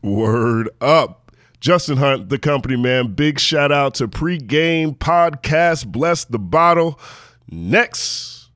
Word up. Justin Hunt, the company man. Big shout out to PreGame Podcast. Bless the Bottle. Next.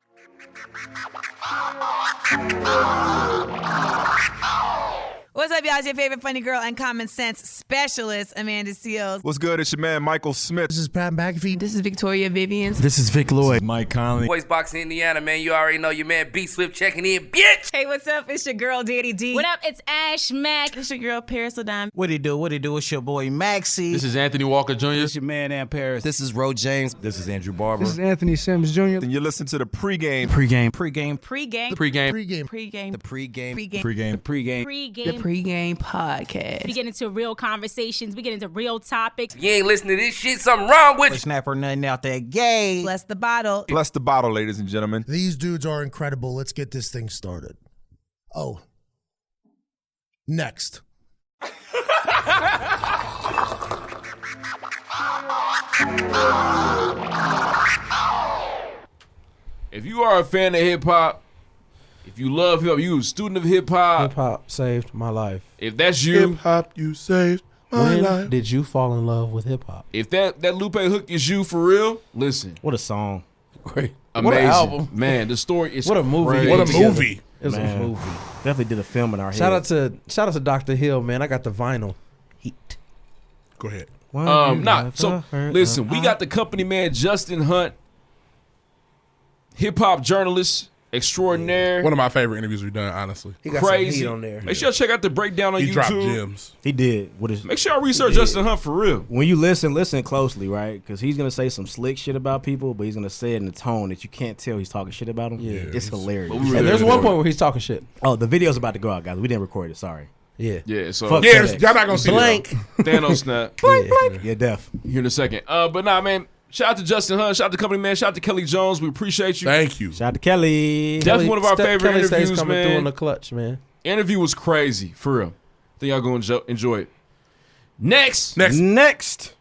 What's up, y'all? It's your favorite funny girl and common sense specialist, Amanda Seals. What's good? It's your man, Michael Smith. This is Pat McAfee. This is Victoria Vivian. This is Vic Lloyd. Mike Conley. Voice Box Indiana, man. You already know your man B Swift checking in, bitch. Hey, what's up? It's your girl, Daddy D. What up? It's Ash Mack. It's your girl, Paris Ladon. What it do? It's your boy Maxie. This is Anthony Walker Jr. This your man, Ann Paris. This is Ro James. This is Andrew Barber. This is Anthony Sims Jr. And you listen to the PreGame. PreGame. Pre-game. PreGame. Pre-game. The PreGame. PreGame. PreGame. Pre-game. The Pre-game Podcast. We get into real conversations. We get into real topics. If you ain't listening to this shit, something wrong with you. Snapper nothing out there gay. Bless the Bottle. Bless the bottle, ladies and gentlemen. These dudes are incredible. Let's get this thing started. Oh. Next. If you are a fan of hip hop, if you love hip hop, you a student of hip hop. Hip hop saved my life. If that's you, Hip hop, you saved my When life. did you fall in love with hip hop? if that Lupe hook is you for real, listen. What a song. Great. Amazing. What an album. Man, the story is What a movie. crazy. What a movie. It was Man. a movie. Definitely did a film in our Shout head. out to Dr. Hill, man. I got the vinyl. Heat. Go ahead. So listen, we got the company man Justin Hunt, hip hop journalist extraordinaire. One of my favorite interviews we've done, honestly. He got Crazy. some heat on there. Make sure y'all check out the breakdown on He YouTube. dropped gems. He did. What is? Make sure y'all research Justin Hunt for real. When you listen closely, right? Because he's gonna say some slick shit about people, but he's gonna say it in a tone that you can't tell he's talking shit about them. Yeah. It's hilarious. But we And really there's enjoyed one it. point where he's talking shit. Oh, the video's about to go out, guys. We didn't record it. Sorry. Yeah. Yeah, so Fuck Yeah, FedEx. y'all not gonna see Blank. Thanos snap. Yeah, def. Here in a second. But nah, man. Shout out to Justin Hunt. Shout out to the company man. Shout out to Kelly Jones. We appreciate you. Thank you. Shout out to Kelly. Definitely one of our favorite Kelly stays interviews, coming man. through in the clutch, man. Interview was crazy, for real. Think y'all gonna enjoy it. Next. Next.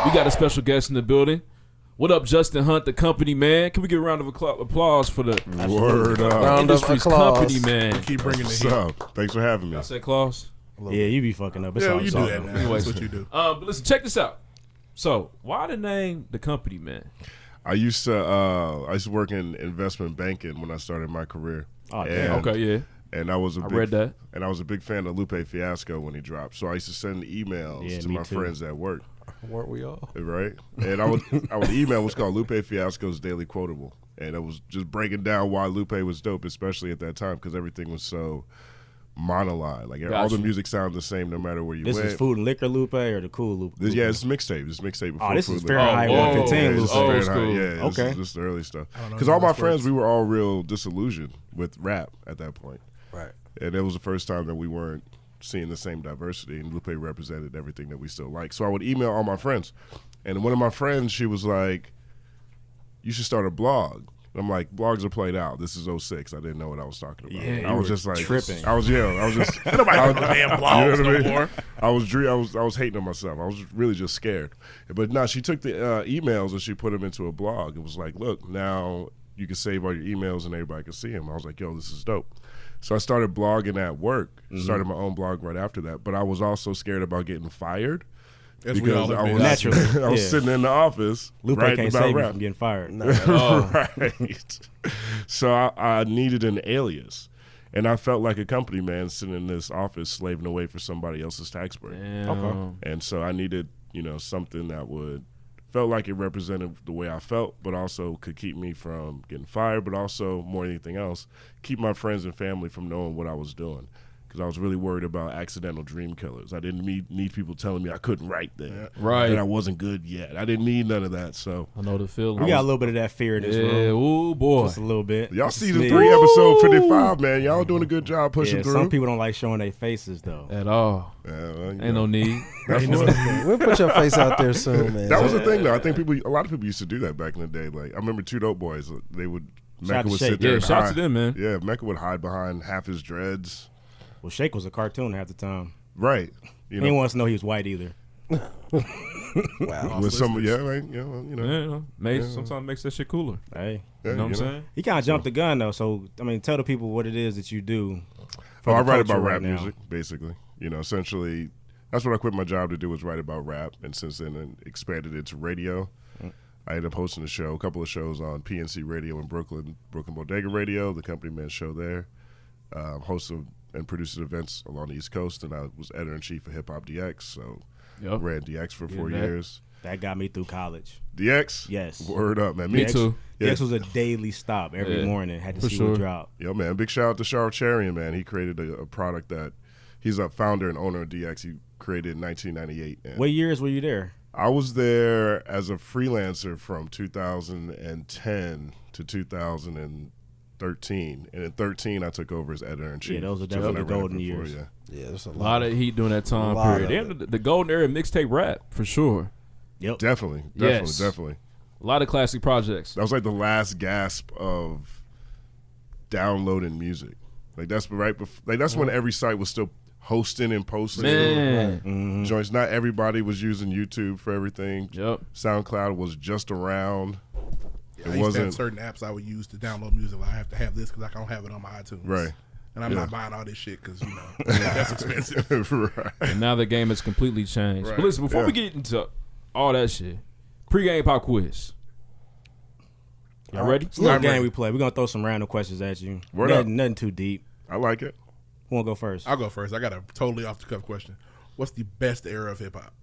We got a special guest in the building. What up, Justin Hunt, the company man? Can we get a round of applause for the Word up. Round of industry's applause. company man? Keep bringing the What's heat. up? Thanks for having me. I said Claus. Yeah, you be fucking up. It's Yeah, all you do that now. Anyways. That's what you do. But listen, check this out. So, why the name the company man? I used to work in investment banking when I started my career. Oh, damn. And- Okay, yeah. And I was a big, read that. And I was a big fan of Lupe Fiasco when he dropped. So I used to send emails Yeah, to me my too. friends at work. Weren't we all? Right? And I would email what's called Lupe Fiasco's Daily Quotable. And it was just breaking down why Lupe was dope, especially at that time, because everything was so monoline. Like all the Gotcha. music sounded the same no matter where you This went. is Food and Liquor Lupe or the Cool Lupe? Yeah, it's mixtape. It's mixtape before this Food is Liquor. Fahrenheit Oh, 115 Yeah, Lupe. this is Old Fahrenheit. school. Yeah, Okay. This is the early stuff. I don't know Because all my those friends, words. we were all real disillusioned with rap at that point. Right. And it was the first time that we weren't seeing the same diversity, and Lupe represented everything that we still like. So I would email all my friends. And one of my friends, she was like, you should start a blog. And I'm like, blogs are played out. This is 06. I didn't know what I was talking about. Yeah, I you was were just like tripping. I was just Nobody I got the damn blogs you know what I no mean? more. I was hating on myself. I was really just scared. But no, she took the emails and she put them into a blog. It was like, look, now you can save all your emails and everybody can see them. I was like, yo, this is dope. So I started blogging at work. Started my own blog right after that. But I was also scared about getting fired. As we all Because have I been. was, Naturally, I was yeah. sitting in the office Lupe writing can't about save you rap. from getting fired. Right. So I needed an alias. And I felt like a company man sitting in this office slaving away for somebody else's tax break. Okay. And so I needed, something that felt like it represented the way I felt, but also could keep me from getting fired, but also, more than anything else, keep my friends and family from knowing what I was doing. Because I was really worried about accidental dream killers. I didn't need people telling me I couldn't write then. Right. That I wasn't good yet. I didn't need none of that. So I know the feeling. We got a little bit of that fear in this Yeah, room. ooh, boy. Just a little bit. y'all Just a season smidge. 3, episode 55, man. Y'all doing a good job pushing Yeah, through. some people don't like showing their faces, though. At all. Yeah, well, Ain't no need. We'll put your face out there soon, man. That was the thing, though. I think a lot of people used to do that back in the day. Like I remember Two Dope Boys. They would Shout Mecca to would Shake. sit there. Yeah, and shout hide. to them, man. Yeah, Mecca would hide behind half his dreads. Well, Shake was a cartoon half the time. Right. He didn't want us to know he was white either. Wow. With some, listeners. yeah, like, Sometimes makes that shit cooler. Hey, yeah, You know what I'm saying? he kind of jumped the gun though. So I mean, tell the people what it is that you do. Oh, I write culture about right rap now. music, basically. Essentially, that's what I quit my job to do, was write about rap, and since then expanded it to radio. I ended up hosting a couple of shows on PNC Radio in Brooklyn Bodega Radio, the company man show there. Hosted and produced events along the East Coast, and I was editor-in-chief of Hip Hop DX, so ran DX for 4 years. That got me through college. DX? Yes. Word up, man. Me too. DX was a daily stop every morning. Had to see what drop. Yo, man, big shout out to Sharp Charian, man. He created a product that he's a founder and owner of DX. He created in 1998. And What years were you there? I was there as a freelancer from 2010 to 2013. And in 13, I took over as editor-in-chief. Yeah, those are definitely the golden years. Yeah. Yeah, there's A lot of heat during that time period. And the golden era of mixtape rap, for sure. Yep. Definitely. Yes. Definitely. A lot of classic projects. That was like the last gasp of downloading music. Like that's right before, like that's when every site was still hosting and posting. Man. Joints. Not everybody was using YouTube for everything. Yep. SoundCloud was just around. I used to have certain apps I would use to download music. Like I have to have this because I don't have it on my iTunes. Right. And I'm not buying all this shit because, that's expensive. Right. And now the game has completely changed. Right. But listen, before we get into all that shit, pre-game pop quiz. Y'all ready? It's a little game we play. We're going to throw some random questions at you. Word up. Nothing too deep. I like it. Who want to go first? I'll go first. I got a totally off the cuff question. What's the best era of hip hop?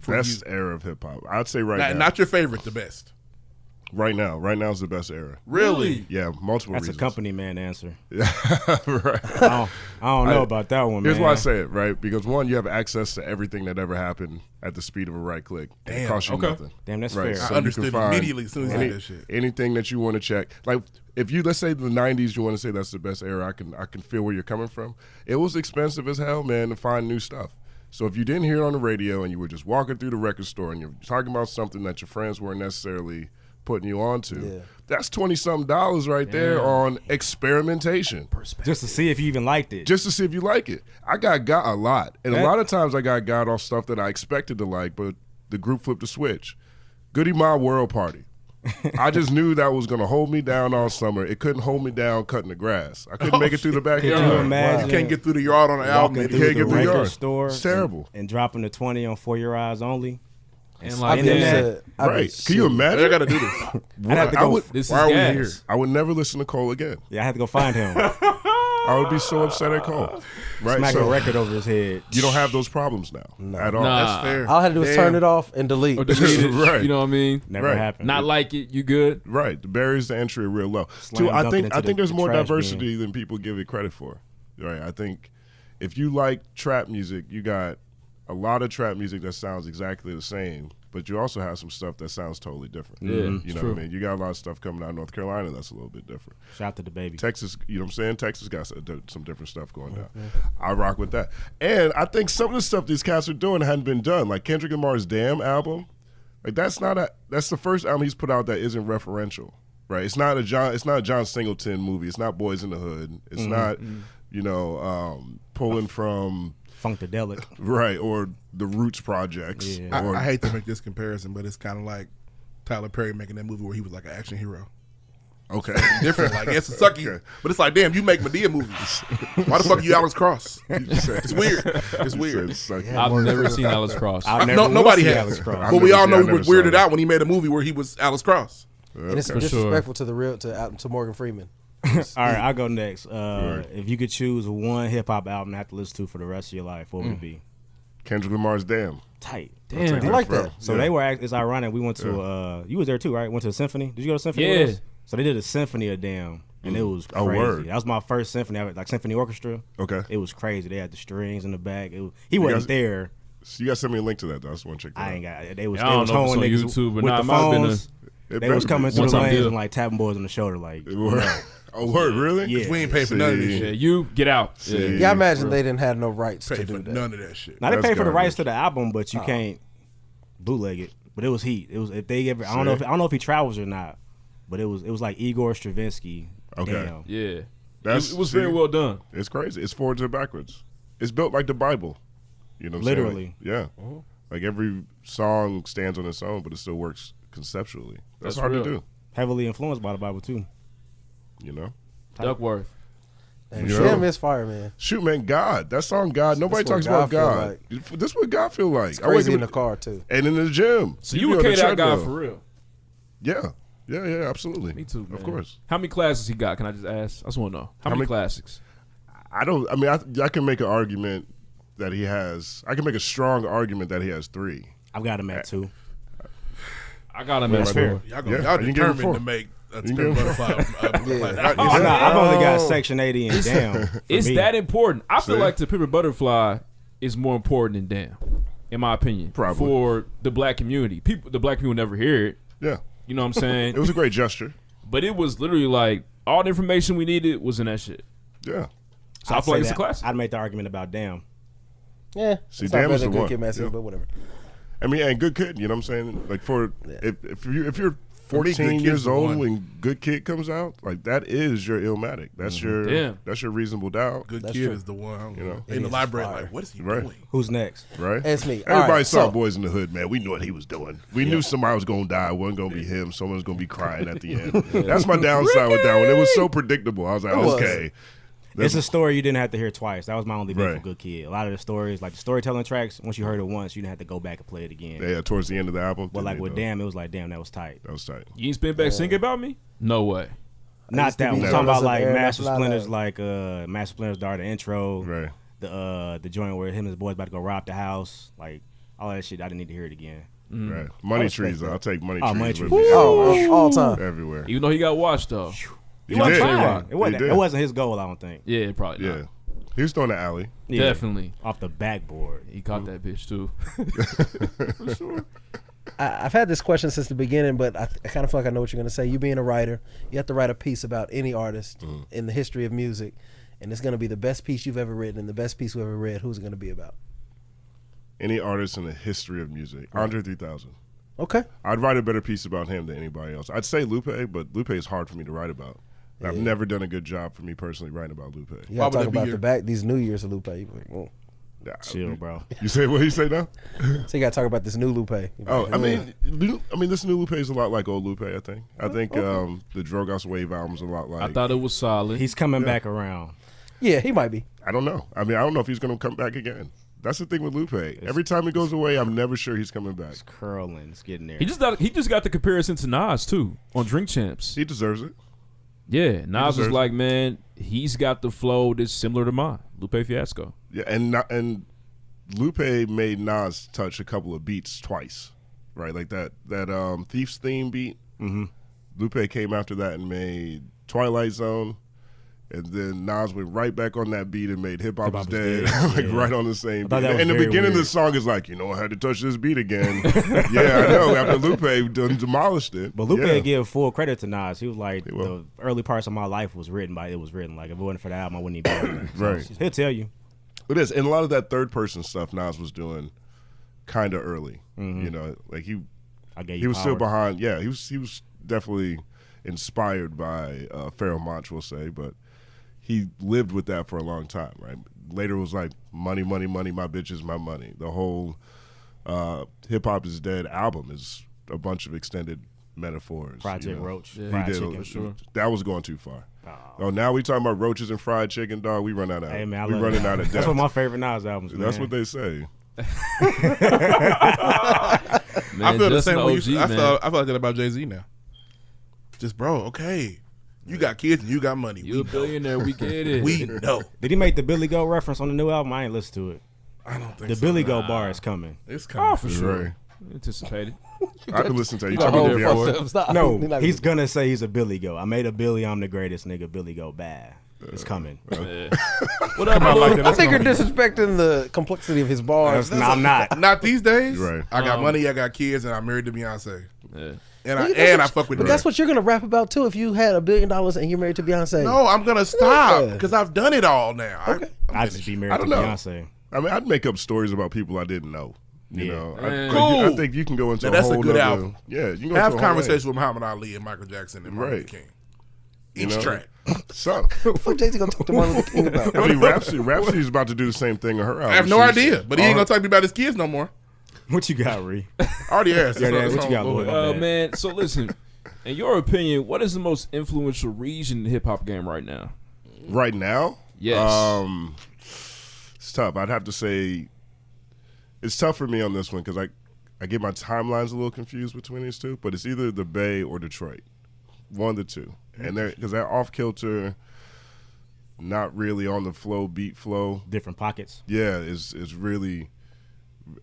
Best era of hip hop. I'd say now. Not your favorite, the best. Right now. Right now is the best era. Really? Yeah, multiple That's reasons. a company man answer. Right. I don't know about that one, Here's man. why I say it, right? Because one, you have access to everything that ever happened at the speed of a right click. It costs you nothing. Damn, that's Right. fair. So I understood you can find immediately as soon as you said that shit. anything that you want to check. Like if you, let's say the 90s, you want to say that's the best era, I can feel where you're coming from. It was expensive as hell, man, to find new stuff. So if you didn't hear it on the radio and you were just walking through the record store and you're talking about something that your friends weren't necessarily putting you onto, that's $20-something right there on experimentation. Just to see if you even liked it. Just to see if you like it. I got a lot. And a lot of times I got off stuff that I expected to like, but the group flipped the switch. Goody My World Party. I just knew that was going to hold me down all summer. It couldn't hold me down cutting the grass. I couldn't make it through the backyard. Can you imagine? You can't get through the yard on an album. Walking You through can't the get through the record yard. store. It's terrible. And dropping the 20 on For Your Eyes Only. And I've like been that. Right. Can you imagine? I got to do this. I'd have to go. This Why are is we gas. here? I would never listen to Cole again. Yeah, I had to go find him. I would be so upset at Cole. Right. Smack So a record over his head. you don't have those problems now at all. Nah. That's fair. All I had to do was Damn. turn it off and delete. Or delete it. Right. You know what I mean? Never Right. happened. Not like it. You good? Right. The barriers to entry are real low. Slam Two, I dunk it think into there's the more trash diversity than people give it credit for. Right. I think if you like trap music, you got a lot of trap music that sounds exactly the same, but you also have some stuff that sounds totally different. Yeah, You it's know true. what I mean? You got a lot of stuff coming out of North Carolina that's a little bit different. Shout out to the baby. Texas, you know what I'm saying? Texas got some different stuff going down. I rock with that. And I think some of the stuff these cats are doing hadn't been done. Like Kendrick Lamar's Damn album. Like that's the first album he's put out that isn't referential. Right? It's not a John Singleton movie. It's not Boys in the Hood. It's not, pulling from Funkadelic. right, or the Roots Projects. Yeah. Or, I hate to make this comparison, but it's kind of like Tyler Perry making that movie where he was like an action hero. okay. Different, like it's a sucky, Okay. but it's like, damn, you make Medea movies. Why the fuck are you Alex Cross? It's weird. It's weird. It's like- I've never seen Alice Cross. I'll never will Nobody see has. Alex Cross. But we all know I he never was saw weirded that. out when he made a movie where he was Alex Cross. And it's For disrespectful to Morgan Freeman. All right, I'll go next. If you could choose one hip hop album to have to listen to for the rest of your life, what would it be? Kendrick Lamar's Damn. Tight. Damn. I like that. So they were. It's ironic. We went to. You was there too, right? Went to a symphony. Did you go to a symphony? Yeah. with us? So they did a symphony of Damn, and it was crazy. Oh, word. That was my first symphony, like symphony orchestra. Okay. It was crazy. They had the strings in the back. He wasn't guys- there. So you got to send me a link to that, though. I just want to check that I out. ain't got. They was. I They don't was know if it's holding on niggas YouTube, but with nah, the it might have been phones. It They was better coming be. through the One-time lanes deal. and like tapping boys on the shoulder, like. Word. Oh, word, really? Yeah. We ain't paid for none of this See. Yeah, shit. you get out. See. Yeah, I imagine they didn't have no rights Pay to for do that. none of that shit. Now they That's pay for the garbage. rights to the album, but you can't bootleg it. But it was heat. It was if they ever. I don't know if he travels or not. But it was like Igor Stravinsky. Okay. Damn. Yeah. That's- It was see? very well done. It's crazy. It's forwards and backwards. It's built like the Bible. You know what I'm Literally. saying? Yeah. Like every song stands on its own, but it still works conceptually. That's hard real. to do. Heavily influenced by the Bible too. You know. Duckworth. And You Sham know? is fire, man. Shoot, man, God. That song, God. Nobody That's talks what about God God. This is what God feel like. It's crazy I wake in the up- car too. and in the gym. So be you would on the K that guy treadmill. for real? Yeah, absolutely. Me too, man. Of course. How many classes he got? Can I just ask? I just want to know. How many classics? I can make an argument that he has. I can make a strong argument that he has 3. I've got him at 2. I got him That's at fair. 4. Y'all Yeah, y'all you can give him determined 4. to make a You can spin give him butterfly. I've only got Section 80 and Damn. for It's me. that important. I feel See? like To Pimp a Butterfly is more important than Damn, in my opinion. Probably. For the black community. The black people never hear it. Yeah. You know what I'm saying? It was a great gesture. But it was literally like all the information we needed was in that shit. Yeah. So I I'd feel like say it's a that. classic. I'd make the argument about Damn. Yeah. See, it's not Damn better is the than Good one. Kid, Mad City, Yeah. but whatever. I mean, and Good Kid, you know what I'm saying? Like if you're For me, 14 Good Kid's years the old one. when Good Kid comes out, like that is your Illmatic. That's Yeah. your Reasonable Doubt. Good That's Kid true. is the one. You know? In It the is library, fire. like, what is he Right. doing? Who's next? Right? It's me. All Everybody right, saw so- Boys in the Hood, man. We knew what he was doing. We knew somebody was going to die. It wasn't going to be him. Someone was going to be crying at the end. That's my downside with that one. It was so predictable. I was like, It was. okay. It's a story you didn't have to hear twice. That was my only beef Right. with Good Kid. A lot of the stories, like the storytelling tracks, once you heard it once, you didn't have to go back and play it again. Yeah, towards the end of the album. But like didn't with they, though? Damn, it was like, damn, that was tight. That was tight. You ain't spin back singing about me? No way. Not used to that be one. We're jealous talking about of like Aaron, Master that's not Splinter's, that. like Master Splinter's Daughter intro, Right. the joint where him and his boys about to go rob the house, like all that shit. I didn't need to hear it again. Right. Money trees. I'll take money Oh, trees. Money with Trees. me. Oh, all time. Everywhere. Even though he got watched though. He wasn't did. trying. He did. It wasn't his goal, I don't think. Yeah, probably not. Yeah. He was throwing the alley. Yeah. Definitely. Off the backboard. He caught that bitch too. For sure. I've had this question since the beginning, but I kind of feel like I know what you're going to say. You being a writer, you have to write a piece about any artist in the history of music, and it's going to be the best piece you've ever written and the best piece we've ever read. Who's it going to be about? Any artist in the history of music. Andre 3000. Okay. I'd write a better piece about him than anybody else. I'd say Lupe, but Lupe is hard for me to write about. I've never done a good job for me personally writing about Lupe. You Why got to would talk that be about these New Year's of Lupe. You be like, "Oh." Yeah, Chill, bro. You say what you say now? So you got to talk about this new Lupe. You be Oh, like, I mean, this new Lupe is a lot like old Lupe. I think. I think the Drogas Wave album's a lot like. I thought it was solid. He's coming back around. yeah, he might be. I don't know. I mean, I don't know if he's going to come back again. That's the thing with Lupe. Every time he goes away, I'm never sure he's coming back. It's curling. It's getting there. He just got the comparison to Nas too on Drink Champs. He deserves it. Yeah, Nas was deserves like, man, he's got the flow that's similar to mine. Lupe Fiasco. Yeah, and Lupe made Nas touch a couple of beats twice, right? Like that Thief's theme beat. Mm-hmm. Lupe came after that and made Twilight Zone, and then Nas went right back on that beat and made Hip Hop is Dead, like right on the same beat. thought that was And the very beginning of the weird. song is like, I had to touch this beat again. Yeah, I know. After Lupe done demolished it, But Lupe yeah. give full credit to Nas. He was like, will. the early parts of my life was written by. It was written like if it wasn't for the album, I wouldn't even be here. Right. He'll tell you. It is, and a lot of that third person stuff Nas was doing kind of early. You know, like I gave you he was still power. behind. Yeah, he was definitely inspired by Pharoah Monch, we'll say, but he lived with that for a long time, right? Later it was like money, money, money, my bitch is my money. The whole Hip Hop is Dead album is a bunch of extended metaphors. Project Roach, Yeah. fried He did. chicken. for sure. That was going too far. Oh, now we talking about roaches and fried chicken, dog. We run out of. Hey man, I we love running that. out of depth. That's one of my favorite Nas albums. That's man. what they say. Man, I feel the Justin same way. OG, I man. feel like that about Jay-Z now. Just, bro, okay. You got kids and you got money. You a billionaire, we get it. We know. Did he make the Billy Goat reference on the new album? I ain't listened to it. I don't think The so. Billy Goat bar is coming. It's coming. Oh, for sure. Right. Anticipated. I can listen to you. Got Talking hold about for Beyonce. himself. Stop. No, He not he's gonna- gonna say he's a Billy Goat. I made a Billy, I'm the greatest nigga. Billy Goat bad. It's coming. What up, Come out like that. I think you're disrespecting the complexity of his bars. No, I'm not. Not these days. Right. I got money, I got kids, and I'm married to Beyonce. Yeah. And That's I what fuck with But her. that's what you're gonna rap about too. If you had $1 billion and you're married to Beyonce. No, I'm gonna stop Yeah. because I've done it all now. Okay. I'd just be I married to don't know. Beyonce. I mean, I'd make up stories about people I didn't know. You Yeah. know, Man. I Cool. think you can go into Now, that's a whole good nother- album. Yeah, you can go Have into a whole conversations with Muhammad Ali and Michael Jackson and Martin Right. Luther King. You Each know? track. So, What Jay-Z gonna talk to Martin Luther King about? I mean, Rhapsody's about to do the same thing on her album. I have no She's- idea, but he ain't gonna talk to me about his kids no more. What you got, Ree? I already asked. Yeah, That's what you got, Lloyd? My bad. Man, so listen, in your opinion, what is the most influential region in the hip hop game right now? Right now? Yes. It's tough. I'd have to say it's tough for me on this one because I get my timelines a little confused between these two, but it's either the Bay or Detroit. One of the two. And because they're off kilter, not really on the beat flow. Different pockets. Yeah, is really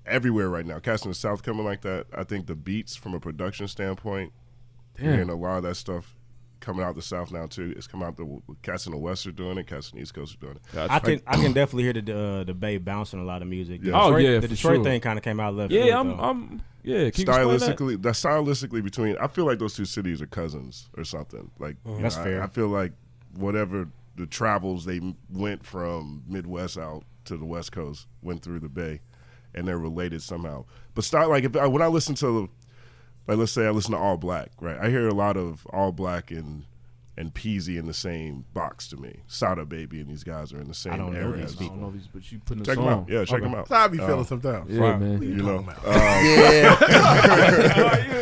everywhere right now. Cats in the South coming like that. I think the beats from a production standpoint, you're hearing a lot of that stuff coming out the South now too. It's coming out the cats in the West are doing it, cats in the East Coast are doing it. Gotcha. I can definitely hear the Bay bouncing a lot of music. Yeah. The Detroit thing kind of came out left. Yeah, field, Can you explain that? Stylistically between, I feel like those two cities are cousins or something. Like That's fair. I feel like whatever the travels they went from Midwest out to the West Coast went through the Bay, and they're related somehow. But when I listen to let's say I listen to All Black, right? I hear a lot of All Black and Peasy in the same box to me. Sada Baby and these guys are in the same I don't know areas. these people. I don't know these, but you putting Check them out. Yeah, check them out. That's how I be feeling sometimes. Yeah, man. You know, Yeah.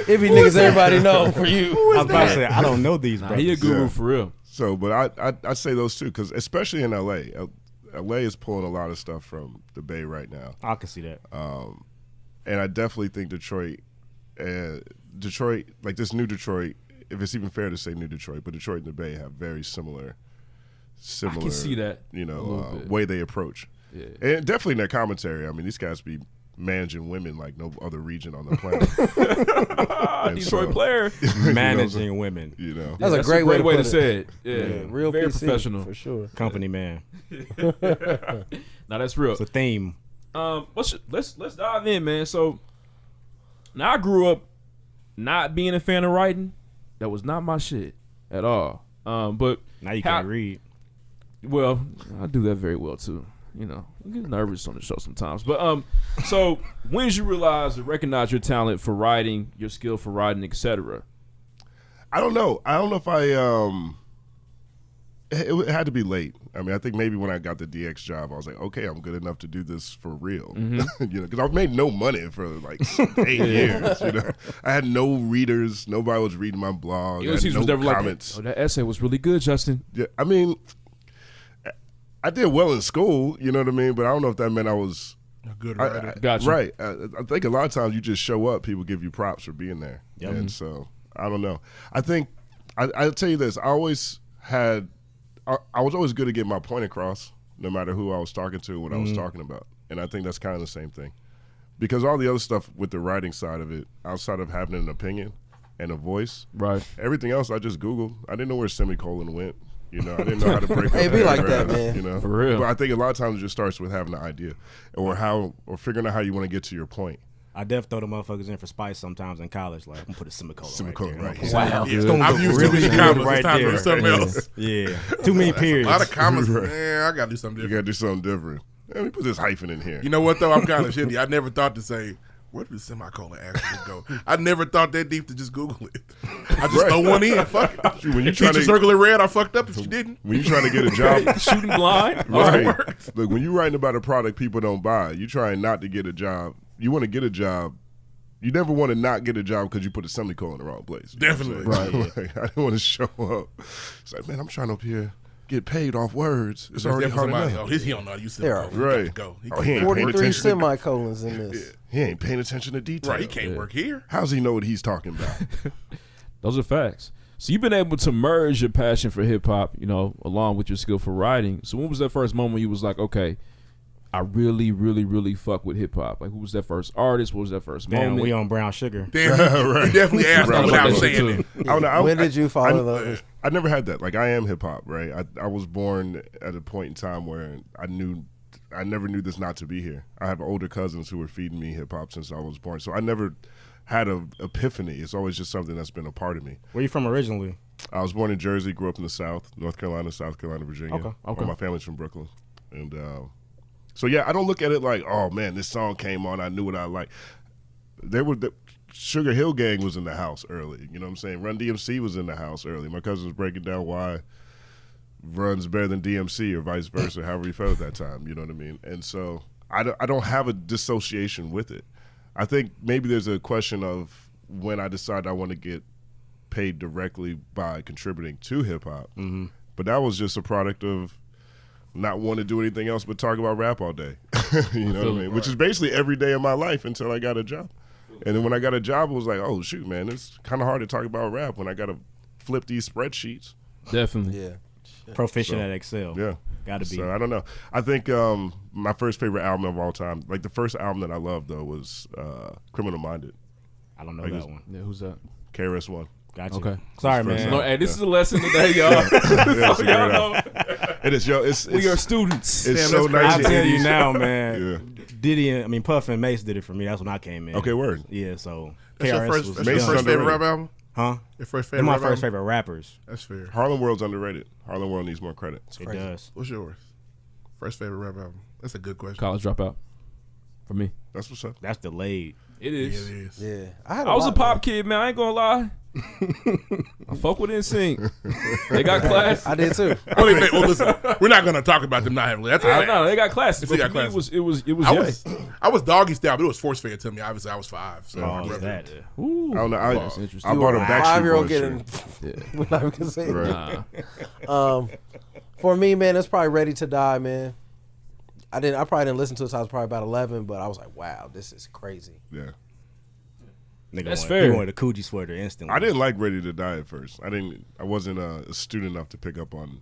It be niggas everybody know for you. I was about to say I don't know these. Nah, brothers. he a guru for real. So, but I say those two because especially in L.A., L.A. is pulling a lot of stuff from the Bay right now. I can see that. And I definitely think Detroit, like this new Detroit, if it's even fair to say new Detroit, but Detroit and the Bay have very similar. I can see that. Way they approach. Yeah. And definitely in their commentary. I mean, these guys be managing women like no other region on the planet. Detroit player. Managing women. You know, That's a great way to say it. Yeah, real very PC, professional for sure. Company man. Now that's real. It's a theme. Let's dive in, man. So now I grew up not being a fan of writing. That was not my shit at all. But Now you can't read. Well, I do that very well too. You know, I get nervous on the show sometimes. But so when did you realize and recognize your talent for writing, your skill for writing, etc.? I don't know. I don't know if it had to be late. I mean, I think maybe when I got the DX job, I was like, okay, I'm good enough to do this for real. Mm-hmm. You know, because I've made no money for like 8 years. You know, I had no readers. Nobody was reading my blog. I had no was never comments. like, that essay was really good, Justin. Yeah, I mean, I did well in school. You know what I mean? But I don't know if that meant I was A good writer. Gotcha. Right. I think a lot of times you just show up, people give you props for being there. Yep. And so I don't know. I think I'll tell you this. I was always good at getting my point across, no matter who I was talking to, what I was talking about. And I think that's kind of the same thing. Because all the other stuff with the writing side of it, outside of having an opinion and a voice, Right. everything else I just Googled. I didn't know where semicolon went. You know, I didn't know how to break up It be like that, paragraphs, man. You know? For real. But I think a lot of times it just starts with having an idea or figuring out how you want to get to your point. I def throw the motherfuckers in for spice sometimes in college. Like, I'm gonna put a semicolon Right. there. Wow. It's gonna I've look used really too many good commas. right It's time to there. do something else. Yeah, too many A periods. lot of commas. Right. Man, I gotta do something You different. got to do something different. Let me put this hyphen in here. You know what though? I'm kind of shitty. I never thought to say, where did the semicolon actually go? I never thought that deep to just Google it. I just throw one in. Fuck it. When you If try teacher to circle it red, I fucked up if you didn't. when you trying to get a job, Shooting blind. right? Look, when you're writing about a product people don't buy, you trying not to get a job. You want to get a job. You never want to not get a job because you put a semicolon in the wrong place. You know what I'm Definitely. saying? Like, I didn't want to show up. It's like, man, I'm trying up here get paid off words. It's already hard enough. Oh, he don't know how to use There are semicolon. Right. He go. He Oh, go. he ain't paying 43 attention. semicolons in this. He ain't paying attention to detail. Right. He can't work here. How's he know what he's talking about? Those are facts. So you've been able to merge your passion for hip hop, you know, along with your skill for writing. So when was that first moment you was like, okay, I really, really, really fuck with hip hop? Like, who was that first artist? What was that first Damn, moment? we on brown sugar. Damn, he definitely asked Right. me without Right. saying it. I don't know. When did you fall in love with? I never had that. Like, I am hip hop, right? I was born at a point in time where I never knew this not to be here. I have older cousins who were feeding me hip hop since I was born, so I never had a epiphany. It's always just something that's been a part of me. Where you from originally? I was born in Jersey, grew up in the South, North Carolina, South Carolina, Virginia. Okay. All my family's from Brooklyn, and so yeah, I don't look at it like, oh man, this song came on, I knew what I liked. The Sugar Hill Gang was in the house early. You know what I'm saying? Run DMC was in the house early. My cousin was breaking down why Run's better than DMC or vice versa, however he felt at that time. You know what I mean? And so I don't have a dissociation with it. I think maybe there's a question of when I decide I want to get paid directly by contributing to hip hop. Mm-hmm. But that was just a product of not wanting to do anything else but talk about rap all day. You know what I mean? Which is basically every day of my life until I got a job. And then when I got a job, it was like, oh, shoot, man, it's kind of hard to talk about rap when I got to flip these spreadsheets. Definitely. Yeah. Proficient at Excel. Yeah. Got to be. So I don't know. I think my first favorite album of all time, like the first album that I loved, though, was Criminal Minded. I don't know Like that one. Yeah, who's that? KRS-One. Gotcha. Okay. Sorry, First man. time. No, hey, this is a lesson today, y'all. Yeah, it's a great Y'all album. know. It is, yo. It's We are students. It's Damn, so that's nice. I'll tell you now, man. Yeah. Diddy and Puff and Mace did it for me. That's when I came in. Okay, word. Yeah, so That's your KRS first, was that's Mace your is first favorite underrated. rap album? huh? Your first They're favorite my rap first album? favorite rappers. That's fair. Harlem World's underrated. Harlem World needs more credit. It does. What's yours? First favorite rap album? That's a good question. College dropout. For me. That's what's up. That's delayed. It Yeah, is. it is. Yeah. I I was a pop kid, man. I ain't gonna lie. I fuck with NSYNC. They got class. I did too. Well, listen, we're not going to talk about them not heavily. That's a fact. No, they got classes. They But got for me, classes. it was I was doggy style, but it was force fed to me. Obviously, I was 5. So Oh, is that? Ooh. I don't know. That's interesting. I bought a Backstreet 5-year-old Boys getting. shirt. We're not even gonna say. Nah. For me, man, it's probably Ready to Die, man. I probably didn't listen to it until I was probably about 11, but I was like, wow, this is crazy. Yeah. Nigga That's wanted, fair. He wanted a Coogee sweater instantly. I didn't like Ready to Die at first. I wasn't astute enough to pick up on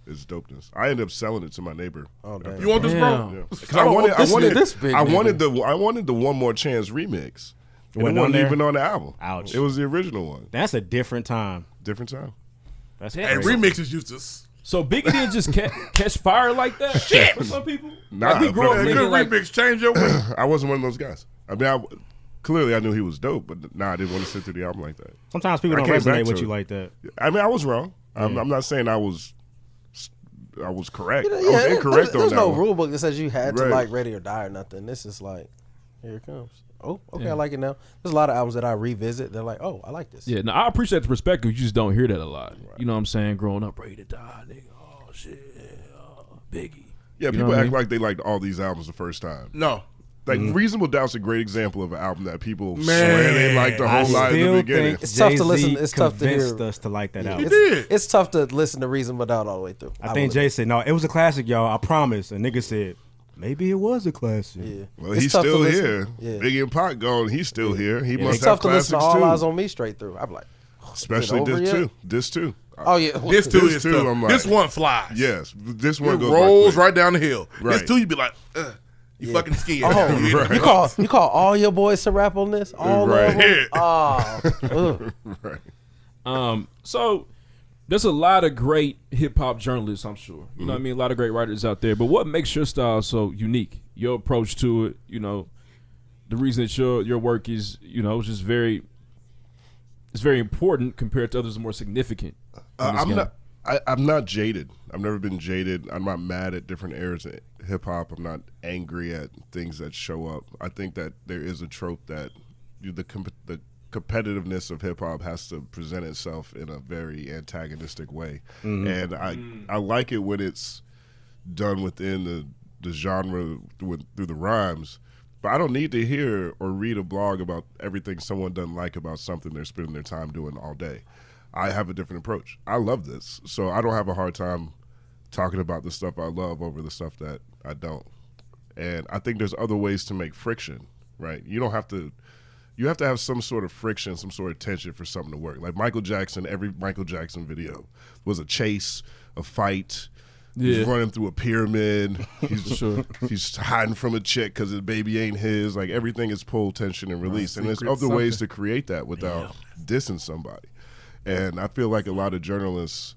its dopeness. I ended up selling it to my neighbor. Oh, damn. You want this, bro? Damn. Yeah. 'Cause I wanted this big I nigga. wanted the One More Chance remix. It wasn't on wasn't there? even on the album. Ouch. It was the original one. That's a different time. Different time. That's Hey, crazy. remixes used to. So Biggie didn't just catch fire like that? Shit. For some people? Nah, like we grew up but- thinking Good like, remix, change your way. I wasn't one of those guys. I mean, clearly I knew he was dope, but I didn't want to sit through the album like that. Sometimes people I don't came back resonate to with you it. like that. I mean, I was wrong. I'm not saying I was correct. Yeah, I was incorrect there's on that no one. rule book that says you had to Right. like Ready or Die or nothing. This is like, here it comes. Oh, okay, I like it now. There's a lot of albums that I revisit. They're like, oh, I like this. yeah, now I appreciate the perspective. You just don't hear that a lot. You know what I'm saying? Growing up, Ready to Die, nigga. Oh, shit. Biggie. Yeah, You know people what I act mean? like they liked all these albums the first time. No. Like Reasonable Doubt's a great example of an album that people swear they liked the I whole lot in the still beginning. think It's tough to Jay-Z listen- it's tough to hear. convinced us to like that album. did. It's tough to listen to Reason Without all the way through. I think Jay said, no, it was a classic, y'all. I promise. And nigga said, maybe it was a classic. Yeah. Well, It's he's tough to still listen. here. Yeah. Biggie and Pac gone. He's still here. He must It's have tough to listen classics to All Eyes too. on Me straight through. I'm like, Especially over this yet? too. This too. oh yeah. This two This is two, tough. I'm like- This one flies. Yes, this one It goes rolls by right down the hill. Right. This two, you be like, you fucking scared. Oh, you call all your boys to rap on this? All Right. of them? Yeah. Oh, quick. So there's a lot of great hip hop journalists, I'm sure. You know what I mean? A lot of great writers out there. But what makes your style so unique? Your approach to it, you know, the reason that your work is, you know, just very important compared to others that are more significant. in this game. I'm not jaded. I've never been jaded. I'm not mad at different eras of hip hop. I'm not angry at things that show up. I think that there is a trope that the competitiveness of hip hop has to present itself in a very antagonistic way, and I like it when it's done within the genre through the rhymes. But I don't need to hear or read a blog about everything someone doesn't like about something they're spending their time doing all day. I have a different approach. I love this, so I don't have a hard time talking about the stuff I love over the stuff that I don't. And I think there's other ways to make friction, right? You have to have some sort of friction, some sort of tension for something to work. Like Michael Jackson, every Michael Jackson video was a chase, a fight. He's running through a pyramid. He's hiding from a chick because his baby ain't his. Like everything is pull, tension, and release. And there's other ways to create that without dissing somebody. And I feel like a lot of journalists,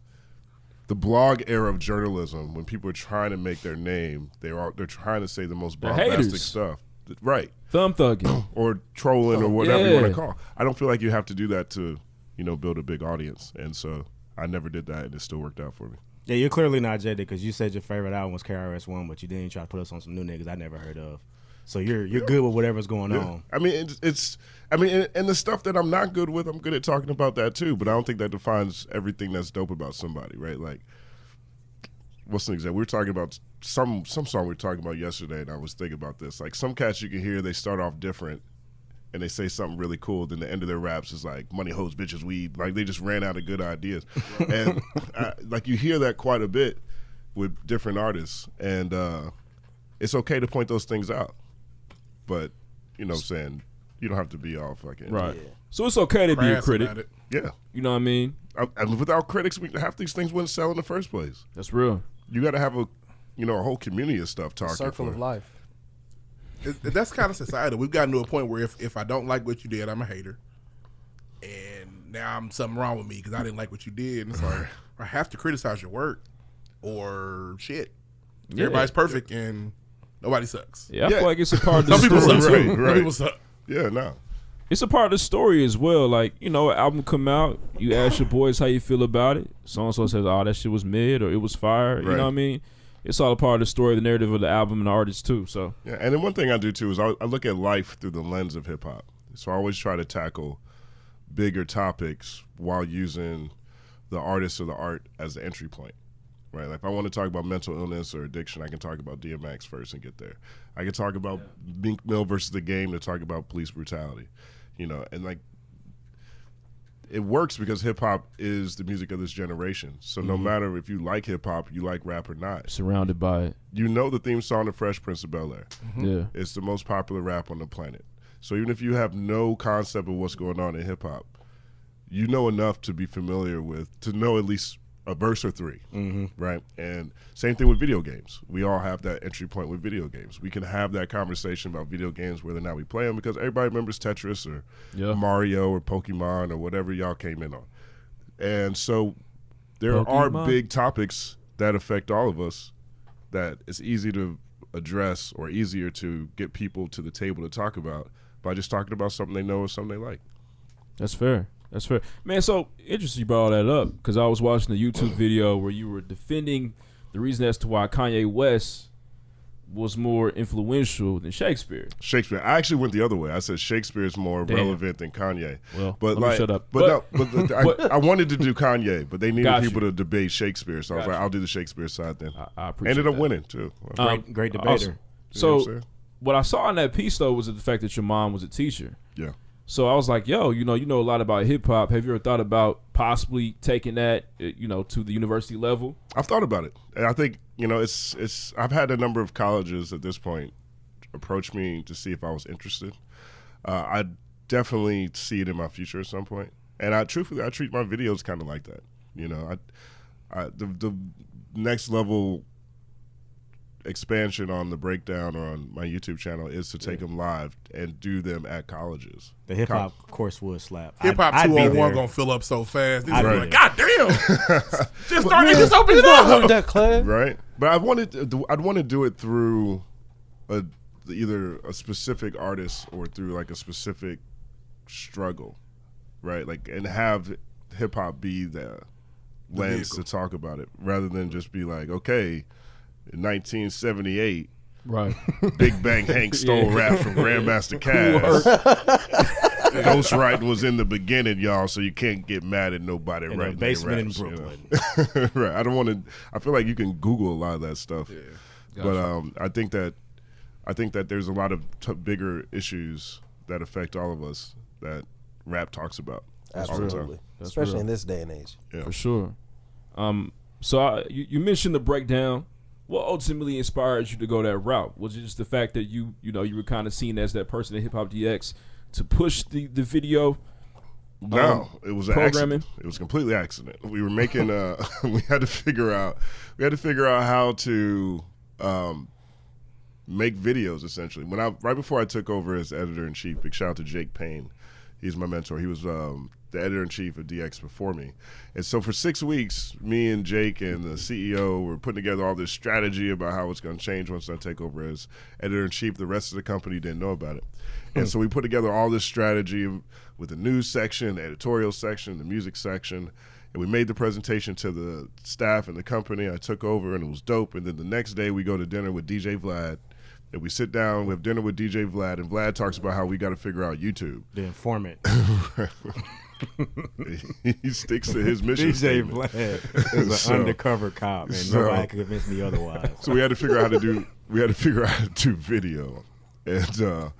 the blog era of journalism, when people are trying to make their name, they're trying to say the most bombastic haters. stuff. Right. Thumb thugging. Or trolling or whatever you want Yeah. to call. I don't feel like you have to do that to, build a big audience. And so I never did that, and it still worked out for me. Yeah, you're clearly not jaded because you said your favorite album was KRS-One, but you didn't try to put us on some new niggas I never heard of. So you're good with whatever's going on. I mean, and the stuff that I'm not good with, I'm good at talking about that too. But I don't think that defines everything that's dope about somebody, right? Like, what's an example? We were talking about some song we were talking about yesterday, and I was thinking about this. Like, some cats you can hear, they start off different, and they say something really cool, then the end of their raps is like money, hoes, bitches, weed. Like they just ran out of good ideas. And like you hear that quite a bit with different artists, and it's okay to point those things out. But, you know what I'm saying, you don't have to be all fucking. Right. Yeah. So it's okay to be a critic. Yeah. You know what I mean? And without critics, half these things wouldn't sell in the first place. That's real. You got to have a whole community of stuff talking. Circle of life. That's kind of societal. We've gotten to a point where if I don't like what you did, I'm a hater. And now I'm something wrong with me because I didn't like what you did. And so I have to criticize your work or shit. Yeah. Everybody's perfect and nobody sucks. Yeah, I feel like it's a part of the Some story. people suck. Right. Some people suck. Yeah, no. It's a part of the story as well. Like, you know, an album come out, you ask your boys how you feel about it. So-and-so says, oh, that shit was mid or it was fire. Right. You know what I mean? It's all a part of the story, the narrative of the album and the artist too. So yeah, and then one thing I do too is I look at life through the lens of hip hop. So I always try to tackle bigger topics while using the artist or the art as the entry point. Right? Like if I want to talk about mental illness or addiction, I can talk about DMX first and get there. I can talk about Meek Mill versus the Game to talk about police brutality. You know, and like it works because hip hop is the music of this generation. So no matter if you like hip hop, you like rap or not, surrounded by it. You know the theme song of Fresh Prince of Bel-Air. Yeah. It's the most popular rap on the planet. So even if you have no concept of what's going on in hip hop, you know enough to be familiar with, to know at least a verse or three, right? And same thing with video games. We all have that entry point with video games. We can have that conversation about video games whether or not we play them because everybody remembers Tetris or Mario or Pokemon or whatever y'all came in on. And so there are big topics that affect all of us that it's easy to address or easier to get people to the table to talk about by just talking about something they know or something they like. That's fair. That's fair. Man, so interesting you brought all that up because I was watching the YouTube video where you were defending the reason as to why Kanye West was more influential than Shakespeare. Shakespeare. I actually went the other way. I said Shakespeare is more relevant than Kanye. Well, but let me shut up. But I wanted to do Kanye, but they needed people to debate Shakespeare. So I was like, I'll do the Shakespeare side then. I appreciate Ended up that. winning, too. Great debater. Awesome. So what I saw in that piece, though, was the fact that your mom was a teacher. Yeah. So I was like, yo, you know a lot about hip hop. Have you ever thought about possibly taking that, to the university level? I've thought about it. And I think, it's I've had a number of colleges at this point approach me to see if I was interested. I definitely see it in my future at some point. And truthfully, I treat my videos kind of like that. The next level expansion on the breakdown or on my YouTube channel is to take them live and do them at colleges. The hip hop course would slap. Hip hop 201 gonna fill up so fast. These are like, God damn! Just started. Just open it up. Right, but I'd want to do it through either a specific artist or through like a specific struggle, right? Like and have hip hop be the lens to talk about it, rather than just be like, okay. In 1978, right? Big Bang Hank stole rap from Grandmaster Caz. Ghostwriting was in the beginning, y'all, so you can't get mad at nobody in writing the basement raps, in Brooklyn. Right. I don't want to. I feel like you can Google a lot of that stuff. Yeah. Gotcha. But I think that there's a lot of bigger issues that affect all of us that rap talks about. Absolutely, especially in this day and age. Yeah. For sure. So you mentioned the breakdown. What ultimately inspired you to go that route? Was it just the fact that you were kind of seen as that person at Hip Hop DX to push the video? No, it was programming. Accident. It was completely accident. We were making we had to figure out how to make videos essentially. Right before I took over as editor in chief, big shout out to Jake Payne. He's my mentor. He was the editor-in-chief of DX before me. And so for 6 weeks, me and Jake and the CEO were putting together all this strategy about how it's going to change once I take over as editor-in-chief. The rest of the company didn't know about it. And so we put together all this strategy with the news section, the editorial section, the music section, and we made the presentation to the staff and the company. I took over, and it was dope. And then the next day, we go to dinner with DJ Vlad. And we sit down, we have dinner with DJ Vlad, and Vlad talks about how we got to figure out YouTube. The informant. He sticks to his mission. DJ Vlad is an undercover cop, and nobody can convince me otherwise. So we had to figure out how to do video, and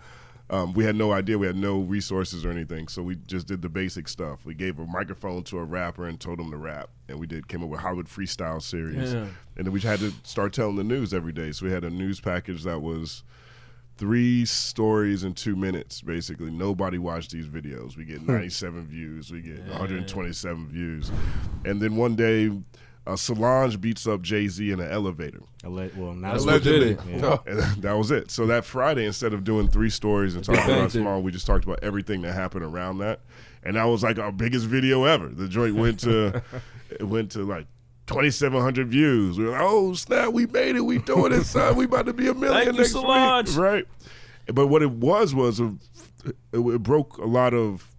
We had no idea. We had no resources or anything, so we just did the basic stuff. We gave a microphone to a rapper and told him to rap, and we came up with Hollywood Freestyle series. Yeah. And then we had to start telling the news every day. So we had a news package that was 3 stories in 2 minutes, basically. Nobody watched these videos. We get 97 views. We get 127 views. And then one day, Solange beats up Jay-Z in an elevator. Well, not That's what did it. Yeah. And that was it. So that Friday, instead of doing 3 stories and talking about Solange, we just talked about everything that happened around that. And that was like our biggest video ever. The joint went to like 2,700 views. We were like, oh, snap, we made it. We doing it, son. We about to be a million Thank you, next Solange. week. Right. But what it was it broke a lot of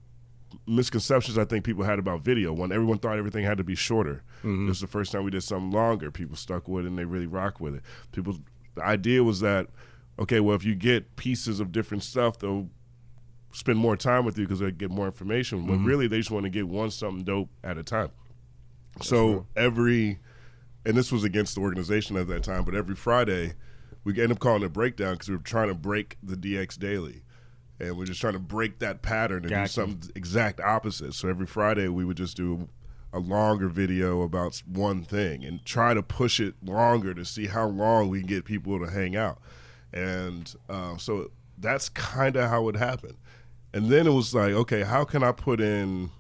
misconceptions I think people had about video. When everyone thought everything had to be shorter. This was the first time we did something longer. People stuck with it and they really rock with it. The idea was that, okay, well, if you get pieces of different stuff, they'll spend more time with you because they get more information. But really, they just want to get something dope at a time. So and this was against the organization at that time, but every Friday, we end up calling it Breakdown because we were trying to break the DX Daily. And we're just trying to break that pattern and do something exact opposite. So every Friday, we would just do a longer video about one thing and try to push it longer to see how long we can get people to hang out. And so that's kind of how it happened. And then it was like, okay, how can I put in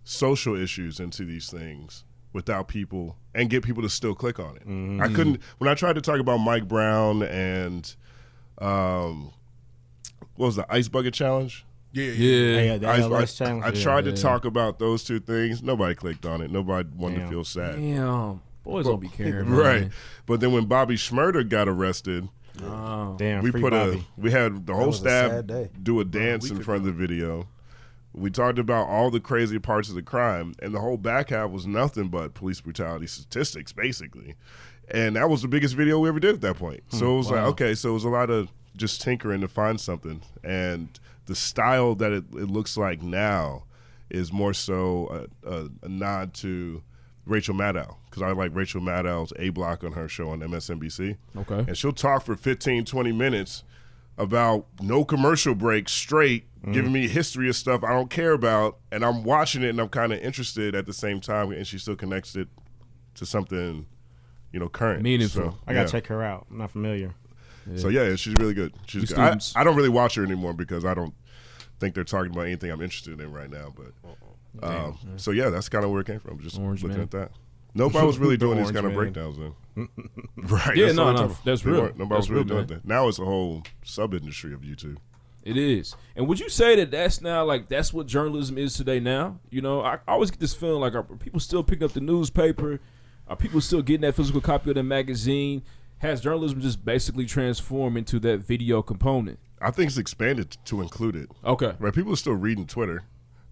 social issues into these things without people and get people to still click on it? I couldn't, when I tried to talk about Mike Brown and what was the Ice Bucket Challenge? Yeah, the LS challenge. I tried to talk about those 2 things. Nobody clicked on it. Nobody wanted to feel sad. Damn. Boys don't be caring, Right. man. But then when Bobby Schmurder got arrested, Damn, we free put Bobby. we had the whole was a sad staff day. do a dance in front of the video. We talked about all the crazy parts of the crime, and the whole back half was nothing but police brutality statistics, basically. And that was the biggest video we ever did at that point. So it was like, okay, so it was a lot of just tinkering to find something. And the style that it looks like now is more so a nod to Rachel Maddow, because I like Rachel Maddow's A Block on her show on MSNBC. Okay. And she'll talk for 15, 20 minutes about no commercial break, straight, giving me history of stuff I don't care about, and I'm watching it and I'm kind of interested at the same time, and she still connects it to something, current. Meaningful. So, I gotta check her out. I'm not familiar. So yeah, she's really good. She's good. students. I don't really watch her anymore because I don't think they're talking about anything I'm interested in right now. But so yeah, that's kind of where it came from. Just Orange looking Man. at that. Nobody was really doing these Orange kind of Man. breakdowns then. Right. Yeah, that's no, what I'm no, talking about. that's They real. weren't. Nobody That's was really real, doing man. that. Now it's a whole sub-industry of YouTube. It is. And would you say that that's now, like, that's what journalism is today now? I always get this feeling like, are people still picking up the newspaper? Are people still getting that physical copy of the magazine? Has journalism just basically transformed into that video component? I think it's expanded to include it. Okay. Right. People are still reading Twitter.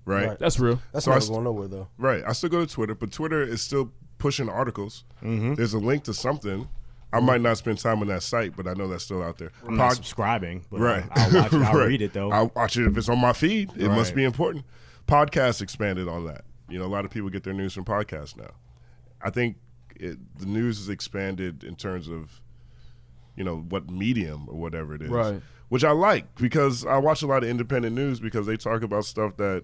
Right. Right. That's real. That's So not I going nowhere though. Right. I still go to Twitter, but Twitter is still pushing articles. There's a link to something. I might not spend time on that site, but I know that's still out there. I'm not subscribing, but Right. I'll watch it. I'll Right. read it though. I'll watch it if it's on my feed. It must Right. be important. Podcasts expanded on that. A lot of people get their news from podcasts now. I think the news is expanded in terms of, what medium or whatever it is. Right. Which I like because I watch a lot of independent news because they talk about stuff that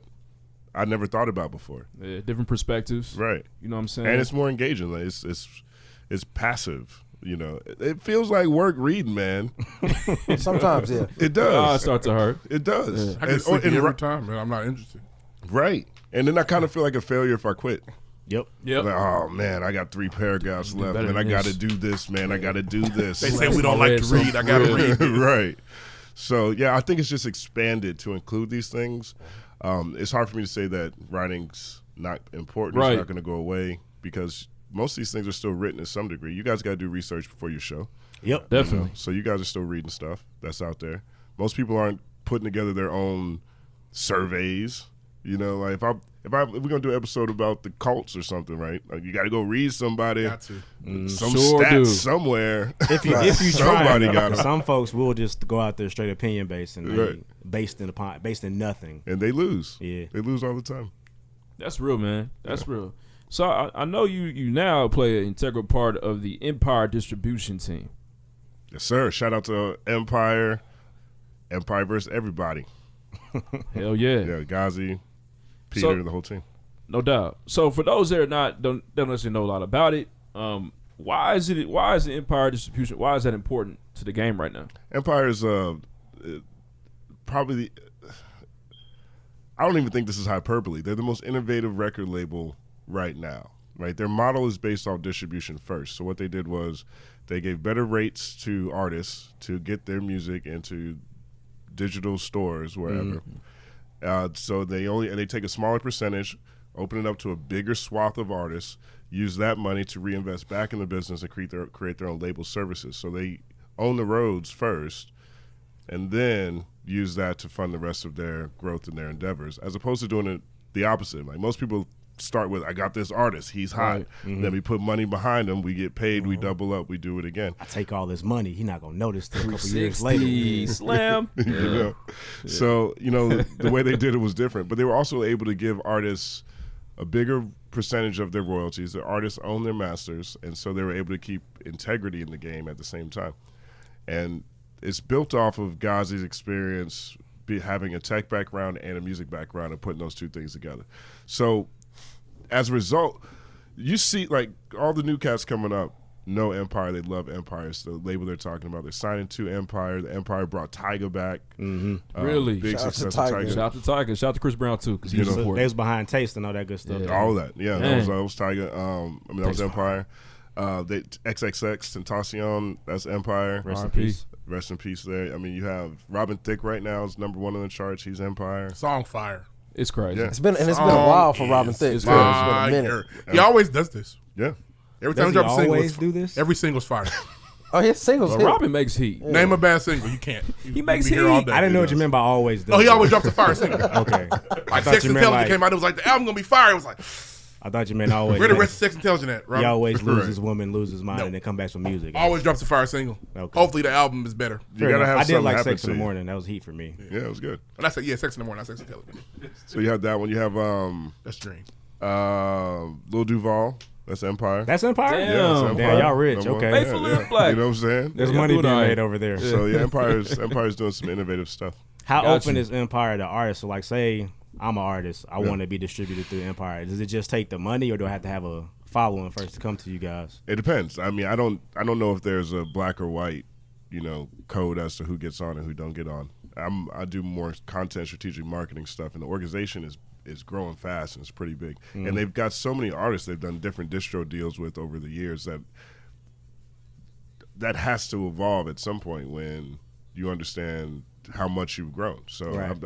I never thought about before. Yeah, different perspectives. Right. You know what I'm saying? And it's more engaging. Like it's passive. It feels like work reading, man. Sometimes, yeah. It does. it starts to hurt. It does. I get sleepy every time, man. I'm not interested. Right. And then I kind of feel like a failure if I quit. Yep. Yep. Like, oh man, I got 3 paragraphs left, better and I than got to this. do this, man. I got to do this. They say we don't like to read. I gotta read. Right. So yeah, I think it's just expanded to include these things. It's hard for me to say that writing's not important. Right. It's not going to go away because most of these things are still written to some degree. You guys got to do research before your show. Yep. Definitely. So you guys are still reading stuff that's out there. Most people aren't putting together their own surveys. Like if we're gonna do an episode about the cults or something, right? Like you got to go read somebody, Got to. some Sure stats do. somewhere. If you try, Somebody though, got 'cause it. some folks will just go out there straight opinion based and Right. based in nothing. And they lose. Yeah. They lose all the time. That's real, man. That's real. So I know you now play an integral part of the Empire distribution team. Yes, sir. Shout out to Empire Empire versus everybody. Hell yeah. Yeah, Ghazi, Peter, the whole team. No doubt. So for those that don't necessarily know a lot about it, why is the Empire distribution? Why is that important to the game right now? Empire is probably I don't even think this is hyperbole. They're the most innovative record label right now. Right, their model is based off distribution first. So what they did was they gave better rates to artists to get their music into digital stores wherever. So they take a smaller percentage, open it up to a bigger swath of artists, use that money to reinvest back in the business and create their own label services. So they own the roads first, and then use that to fund the rest of their growth and their endeavors, as opposed to doing it the opposite. Like most people start with, I got this artist, he's hot. Right. Then we put money behind him, we get paid, we double up, we do it again. I take all this money, he's not gonna notice till a couple years later. Slam. You know? So, the way they did it was different. But they were also able to give artists a bigger percentage of their royalties. The artists own their masters, and so they were able to keep integrity in the game at the same time. And it's built off of Ghazi's experience having a tech background and a music background and putting those two things together. So as a result, you see like all the new cats coming up know Empire. They love Empire. It's the label they're talking about. They're signing to Empire. The Empire brought Tyga back. Really? Big Shout out success to of Tyga. Tyga. Shout out to Tiger. Shout out to Chris Brown too, because he's They important. was behind Taste and all that good stuff. Yeah. All of that. Yeah, Man. that was Tyga. That was Empire. They XXX Tentacion, that's Empire. Rest in R.I.P. peace. Rest in peace there. I mean, you have Robin Thicke right now is #1 on the charts. He's Empire. Song fire. It's crazy. Yeah. It's been a while for Robin Thicke. It's It's been a minute. Fire. He always does this. Yeah. Every time Does he he drops a single, always do this? every single's fire. Oh, his singles But hit. Robin makes heat. Name a bad single. You can't. He makes be here all heat. day. I didn't know what you meant by always does. Oh, he always drops a fire single. Okay. Like thought Sex you meant Intelligence like- came out. It was like the album gonna be fire. It was like, I thought you meant always. where the rest of Sex Intelligence at? He Robin? always Right. loses woman, loses mind, No. and then come back with music. Always drops a fire single. Okay. Hopefully the album is better. You gotta have I did something like happen Sex in to the you. Morning. That was heat for me. Yeah, it was good. And I said, yeah, Sex in the Morning, not Sex Intelligence. So you have that one. You have That's Dream. Lil Duval. That's Empire. That's Empire. Damn. Yeah, that's Empire. Damn, y'all rich. Number one. Okay. Faithful and black. You know what I'm saying? There's Yeah, money do being that. made over there. So yeah, Empire's doing some innovative stuff. How Got open you. is Empire to artists? So like, say I'm an artist, I want to be distributed through Empire. Does it just take the money, or do I have to have a following first to come to you guys? It depends. I mean, I don't know if there's a black or white, code as to who gets on and who don't get on. I do more content strategic marketing stuff, and the organization is growing fast and it's pretty big. And they've got so many artists they've done different distro deals with over the years that has to evolve at some point when you understand how much you've grown. So Right.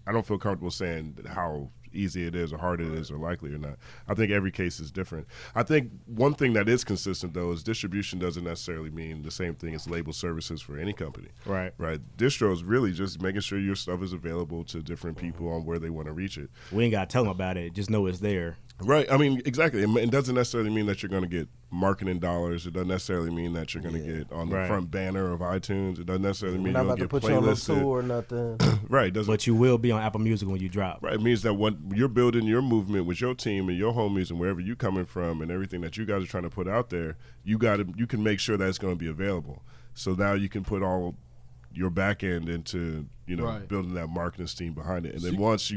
I don't feel comfortable saying how easy it is or hard it is or likely or not. I think every case is different. I think one thing that is consistent, though, is distribution doesn't necessarily mean the same thing as label services for any company. Right. Right. Distro is really just making sure your stuff is available to different people on where they want to reach it. We ain't got to tell them about it. Just know it's there. Right. I mean, exactly. It doesn't necessarily mean that you're going to get marketing dollars. It doesn't necessarily mean that you're going to get on the Right. front banner of iTunes. It doesn't necessarily We're mean not you'll about to get put you on no playlisted. tour or nothing. Right. It doesn't. But you will be on Apple Music when you drop. Right. It means that when you're building your movement with your team and your homies and wherever you're coming from and everything that you guys are trying to put out there, you can make sure that it's going to be available. So now you can put all your back end into Right. building that marketing steam behind it. And then once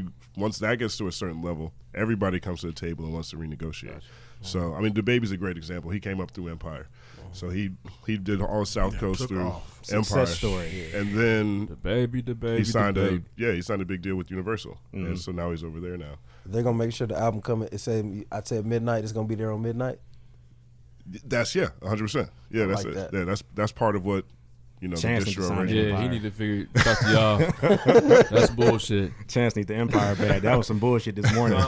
that gets to a certain level, everybody comes to the table and wants to renegotiate. So I mean, DaBaby's a great example. He came up through Empire. So he did all South Coast took through off. Empire. Success story. And then The baby. he signed the baby. he signed a big deal with Universal. And so now he's over there now. They're gonna make sure the album coming. It said I said midnight. It's gonna be there on midnight. That's 100%. Yeah, that's like it. that. Yeah, that's part of what the Chance needs to distro sign arrangement. it. Yeah, he Empire. need to talk to y'all. That's bullshit. Chance need the Empire bag. That was some bullshit this morning.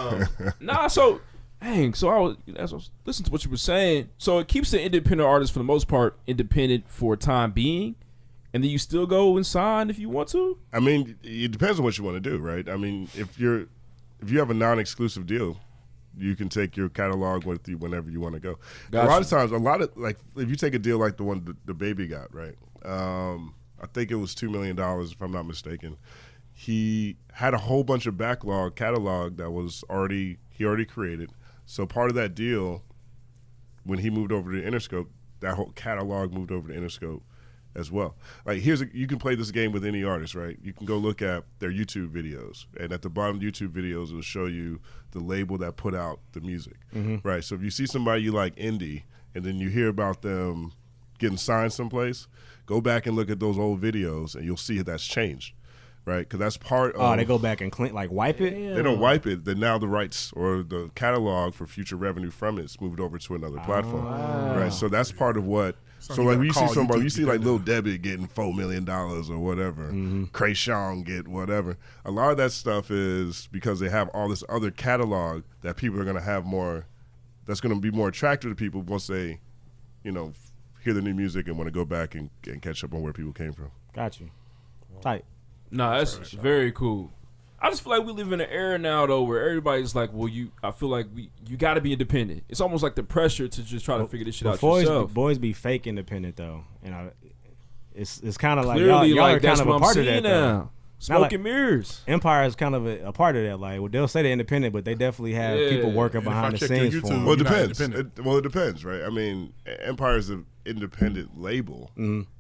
Nah, so I was listening to what you were saying. So it keeps the independent artists for the most part independent for a time being, and then you still go and sign if you want to. I mean, it depends on what you want to do, right? I mean, if you have a non-exclusive deal, you can take your catalog with you whenever you want to go. Gotcha. A lot of times, like if you take a deal like the one the baby got, right? I think it was $2 million if I'm not mistaken. He had a whole bunch of catalog that was already created. So part of that deal, when he moved over to Interscope, that whole catalog moved over to Interscope. as well. Like you can play this game with any artist, right? You can go look at their YouTube videos, and at the bottom of YouTube videos, it'll show you the label that put out the music, right? So if you see somebody you like indie, and then you hear about them getting signed someplace, go back and look at those old videos, and you'll see that's changed, right? Because that's part of. Oh, they go back and wipe it. They don't wipe it. Then now the rights or the catalog for future revenue from it's moved over to another platform, right? So that's part of what. So like when you see somebody, you see like Lil Debbie getting $4 million or whatever, Krayshawn get whatever. A lot of that stuff is because they have all this other catalog that people are going to have more. That's going to be more attractive to people once they, hear the new music and want to go back and catch up on where people came from. Got you. Tight. Nah, that's very cool. I just feel like we live in an era now though where everybody's like, well, I feel like you got to be independent. It's almost like the pressure to just try to figure this shit out yourself. Boys be fake independent though, it's kind of like clearly y'all like are that's kind of what a part I'm of seeing that now. though. Smoke and mirrors. Empire is kind of a part of that. Like, they'll say they're independent, but they definitely have people working behind the scenes for them. Well, it depends. It depends, right? I mean, Empire is an independent label,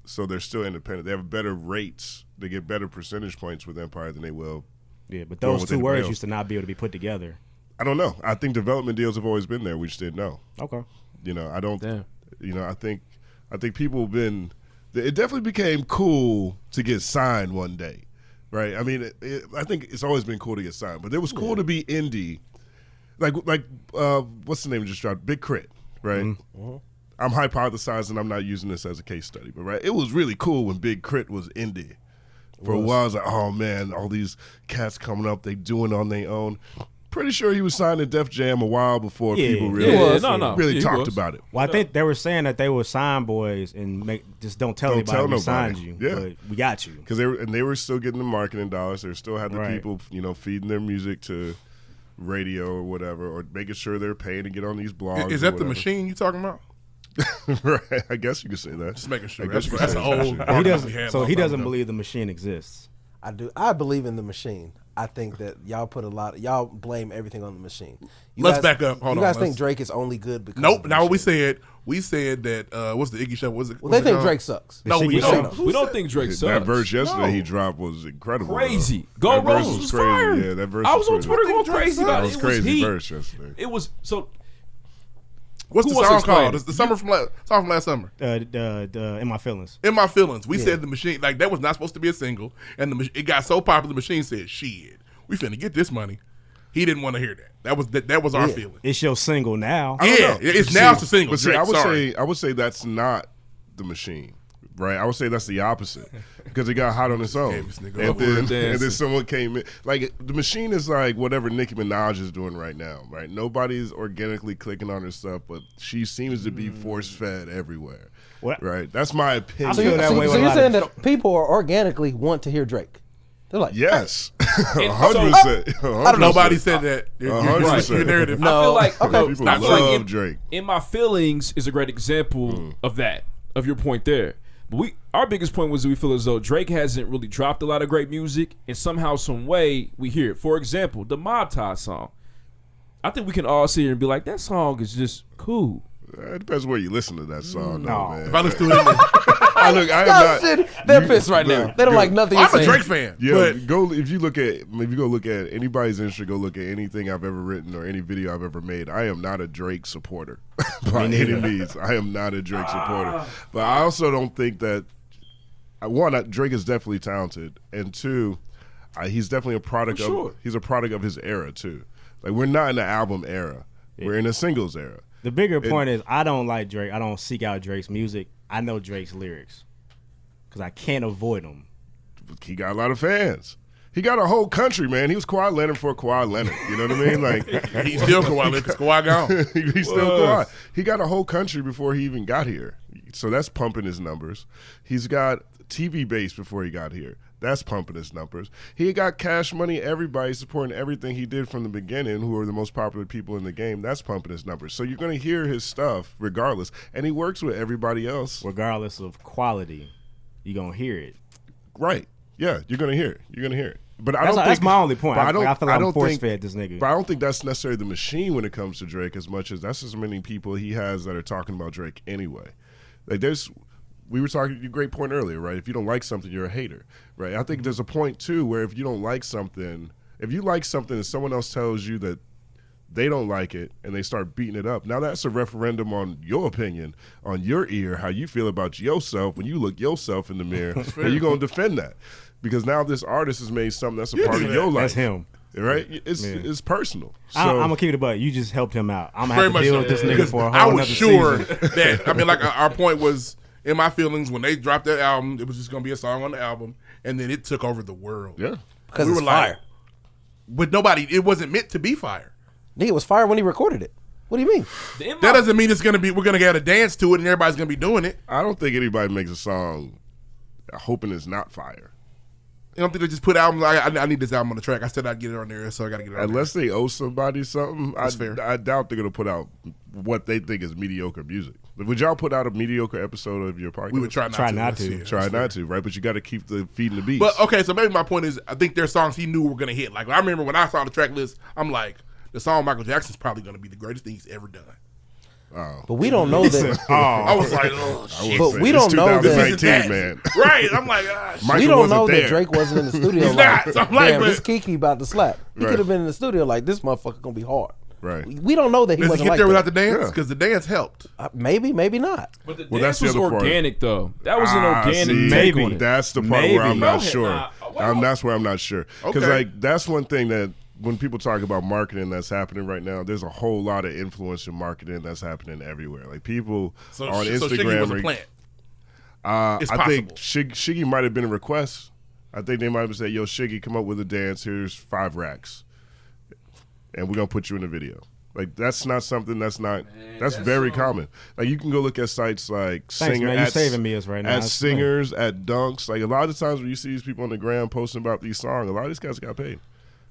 so they're still independent. They have better rates. They get better percentage points with Empire than they will. Yeah, but those two words used to not be able to be put together. I don't know. I think development deals have always been there. We just didn't know. Okay. I don't. Damn. I think people have been. It definitely became cool to get signed one day. Right, I mean, I think it's always been cool to get signed, but it was cool to be indie, like what's the name just dropped? Big Crit, right? I'm hypothesizing. I'm not using this as a case study, but right, it was really cool when Big Crit was indie. For a while, I was like, oh man, all these cats coming up, they doing it on their own. Pretty sure he was signed to Def Jam a while before people really talked about it. Well, I think they were saying that they were sign boys and just don't tell anybody we signed you. Yeah. But we got you. Because they were still getting the marketing dollars. They still had the people, feeding their music to radio or whatever, or making sure they're paying to get on these blogs. Is that the machine you talking about? Right. I guess you could say that. Just making sure. That's old. He doesn't believe the machine exists. I do. I believe in the machine. I think that y'all blame everything on the machine. Let's back up. Hold on. You guys think Drake is only good because Nope. Not what we said. We said that what's the Iggy show? They think Drake sucks. No, we don't. We don't think Drake sucks. That verse yesterday he dropped was incredible. Crazy. Go Rose was fire. Yeah, that verse I was on crazy. Twitter going crazy about it. That was crazy verse yesterday. It was so. What's the song called? It's the song from last summer. In My Feelings. In My Feelings. We said the machine, like that was not supposed to be a single, and it got so popular. The machine said, "Shit, we finna get this money." He didn't want to hear that. That was our feeling. It's your single now. Yeah, it's now it's a single. But see, Drake, I would say that's not the machine, right? I would say that's the opposite because it got hot on its own, and then someone came in. Like the machine is like whatever Nicki Minaj is doing right now, right? Nobody's organically clicking on her stuff, but she seems to be force fed everywhere, right? That's my opinion. So you're saying that people are organically want to hear Drake? They're like, yes, 100%. Nobody said that. 100%. Narrative. No, I feel like people love Drake. In My Feelings is a great example of that, of your point there. But our biggest point was that we feel as though Drake hasn't really dropped a lot of great music, and somehow, some way, we hear it. For example, the Mob Tie song. I think we can all sit here and be like, that song is just cool. It depends where you listen to that song, though, man. If I listen to it, they're pissed right now. They don't like nothing. I'm a Drake fan. Yeah, but if you go look at anybody's industry, go look at anything I've ever written or any video I've ever made. I am not a Drake supporter by any means. I am not a Drake supporter, but I also don't think that Drake is definitely talented, and two, he's definitely a product he's a product of his era too. Like we're not in the album era, we're in a singles era. The bigger point is I don't like Drake. I don't seek out Drake's music. I know Drake's lyrics because I can't avoid them. He got a lot of fans. He got a whole country, man. He was Kawhi Leonard for Kawhi Leonard. You know what I mean? Like he's still Kawhi Leonard because Kawhi gone. He's still Kawhi. He got a whole country before he even got here. So that's pumping his numbers. He's got TV base before he got here. That's pumping his numbers. He got Cash Money, everybody supporting everything he did from the beginning, who are the most popular people in the game. That's pumping his numbers. So you're going to hear his stuff regardless. And he works with everybody else. Regardless of quality, you're going to hear it. Right. Yeah, you're going to hear it. You're going to hear it. But that's my only point. I feel like I'm force-fed this nigga. But I don't think that's necessarily the machine when it comes to Drake as much as that's as many people he has that are talking about Drake anyway. Like we were talking a great point earlier, right? If you don't like something, you're a hater, right? I think there's a point too where if you don't like something, if you like something and someone else tells you that they don't like it and they start beating it up, now that's a referendum on your opinion, on your ear, how you feel about yourself when you look yourself in the mirror, and you're gonna defend that because now this artist has made something that's a part of your life. That's him. Right, it's personal. So, I'm gonna keep it about. You just helped him out. I'm gonna Very have to much deal so. with this nigga Because for a I whole was nother sure season. that I mean, like our point was in my feelings when they dropped that album, it was just gonna be a song on the album, and then it took over the world. Yeah, because we it's were fire. like, but nobody. It wasn't meant to be fire. Nigga, it was fire when he recorded it. What do you mean? That doesn't mean it's gonna be. We're gonna get a dance to it, and everybody's gonna be doing it. I don't think anybody makes a song hoping it's not fire. I don't think they just put albums. I need this album on the track. I said I'd get it on there, so I got to get it on Unless they owe somebody something, fair. I doubt they're going to put out what they think is mediocre music. Would y'all put out a mediocre episode of your podcast? We would try not to. Try not to, right? But you got to keep the feeding the beast. But okay, so maybe my point is, I think there's songs he knew were gonna hit. Like I remember when I saw the track list, I'm like, the song Michael Jackson's probably gonna be the greatest thing he's ever done. But we don't know that. I was like, oh shit. But we don't know that. 2019, man. Right? I'm like, ah, shit. Michael We don't wasn't know there. that Drake wasn't in the studio. He's like, not. So I'm like, damn, but- this Kiki about to slap. He Right. could have been in the studio like, this motherfucker gonna be hard. Right. We don't know that he Does he wasn't get like there that. without the dance? Yeah. Because the dance helped. Maybe, maybe not. But the Well, dance that's the was other part. organic, though. That was an organic see, take on it. That's the part where I'm not Maybe. sure. Wow. That's where I'm not sure. Because Okay. like that's one thing that when people talk about marketing that's happening right now, there's a whole lot of influencer marketing that's happening everywhere. Like people So, on so Shiggy Instagram. was a plant. It's I think possible. Shiggy might have been a request. I think they might have said, "Yo, Shiggy, come up with a dance. Here's 5 racks, and we're gonna put you in a video." Like that's not something that's very common. Like you can go look at sites like Thanks, man. You're saving me us right now. at That's singers, at dunks. Like a lot of times when you see these people on the gram posting about these songs, a lot of these guys got paid.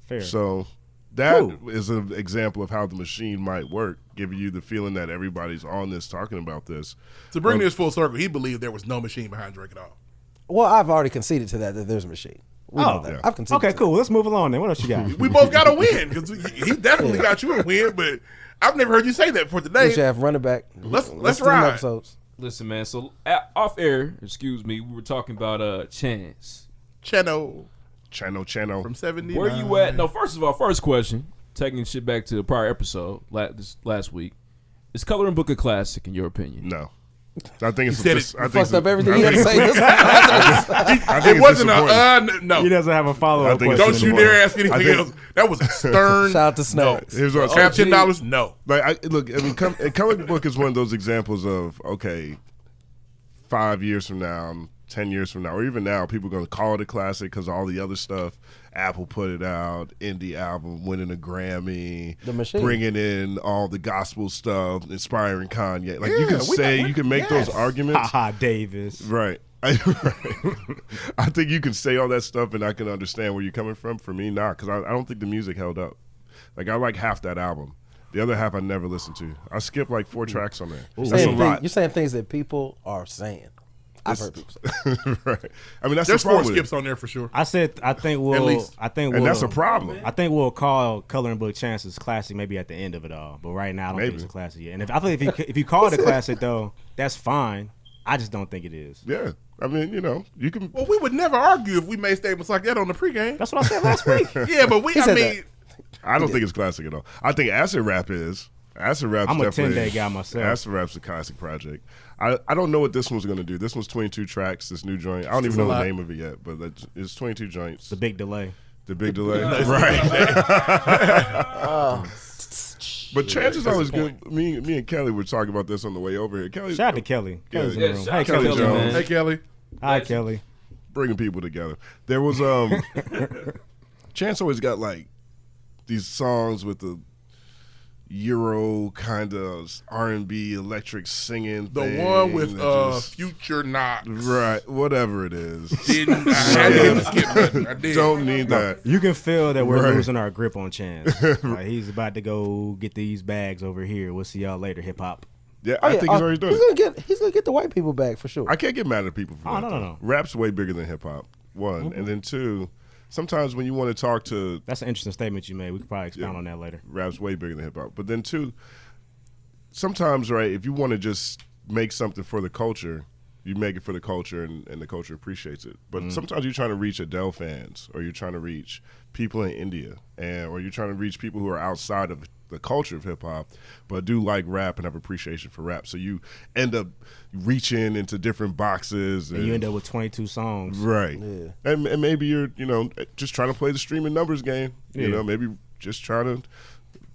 Fair. So that Cool. is an example of how the machine might work, giving you the feeling that everybody's on this talking about this. To bring this full circle, he believed there was no machine behind Drake at all. Well, I've already conceded to that there's a machine. We know that. yeah. I've conceded. Okay, to cool. Let's move along then. What else you got? We both got a win because he definitely got you a win, but I've never heard you say that before that. We should today. have running back. Let's do them ride. episodes. Listen, man. So off air, excuse me, we were talking about Chance. Chano Chano. from 70. Where you at? No, first of all, first question, taking shit back to the prior episode last week. Is Coloring Book a classic in your opinion? No. I think it's said just, it. I think Fucked it's up a- everything I he had to think- say. I think It it's wasn't disappointing. no. He doesn't have a follow I up think it's question. Don't you disappointing. dare ask anything I think- else. That was a stern. Shout out to Snacks. Here's what Have $10? No. Like, look, I mean, Coloring Book is one of those examples of, okay, 5 years from now, 10 years from now, or even now, people are going to call it a classic because all the other stuff. Apple put it out, indie album, winning a Grammy, The machine. bringing in all the gospel stuff, inspiring Kanye. Like, you Yeah, can we say, got- you can make those yes. arguments. Haha, Davis. Right. I think you can say all that stuff and I can understand where you're coming from. For me, not because I don't think the music held up. Like I like half that album. The other half I never listened to. I skipped like 4 tracks on there. That's a lot. You're saying things that people are saying. I've heard people say. Right. I mean, that's There's the 4 problem with skips it. on there for sure. I think we'll. At least. And that's a problem. I think we'll call Coloring Book Chance's classic maybe at the end of it all. But right now, I don't think Maybe. it's a classic yet. And I think if you call it a classic though, that's fine. I just don't think it is. Yeah. I mean, you can. Well, we would never argue if we made statements like that on the pregame. That's what I said last week. Yeah, but He said that. I don't think it's classic at all. I think Acid Rap is. Acid Rap's I'm a definitely 10-day guy myself. Acid Rap's a classic project. I don't know what this one's going to do. This one's 22 tracks, this new joint. I don't even know the name of it yet, but it's 22 joints. The big delay. The big delay. Right. But chances always good. Me and Kelly were talking about this on the way over here. Kelly, Shout out to Kelly. Kelly's in the room. shout Hey, out to Kelly Kelly, Jones. man. Hey, Kelly. Hi, Kelly. bringing people together. There was Chance always got like these songs with the Euro kind of R&B electric singing. The thing one with that just- Future Knox. right, whatever it is. Didn't, I had to hit the skip button. I did. Don't need that. You can feel that we're Right. losing our grip on Chance. Like he's about to go get these bags over here. We'll see y'all later, hip hop. Yeah, I think he's already doing it. He's gonna get the white people back for sure. I can't get mad at people for Oh, that. no, though. no. Rap's way bigger than hip hop. One, and then two, sometimes when you want to talk to That's an interesting statement you made. We could probably expound on that later. rap's way bigger than hip hop. But then two, sometimes right, if you want to just make something for the culture, You make it for the culture, and the culture appreciates it. But Mm. sometimes you're trying to reach Adele fans, or you're trying to reach people in India, or you're trying to reach people who are outside of the culture of hip hop, but do like rap and have appreciation for rap. So you end up reaching into different boxes, and you end up with 22 songs, right? Yeah. And maybe you're just trying to play the streaming numbers game. Yeah. Maybe just trying to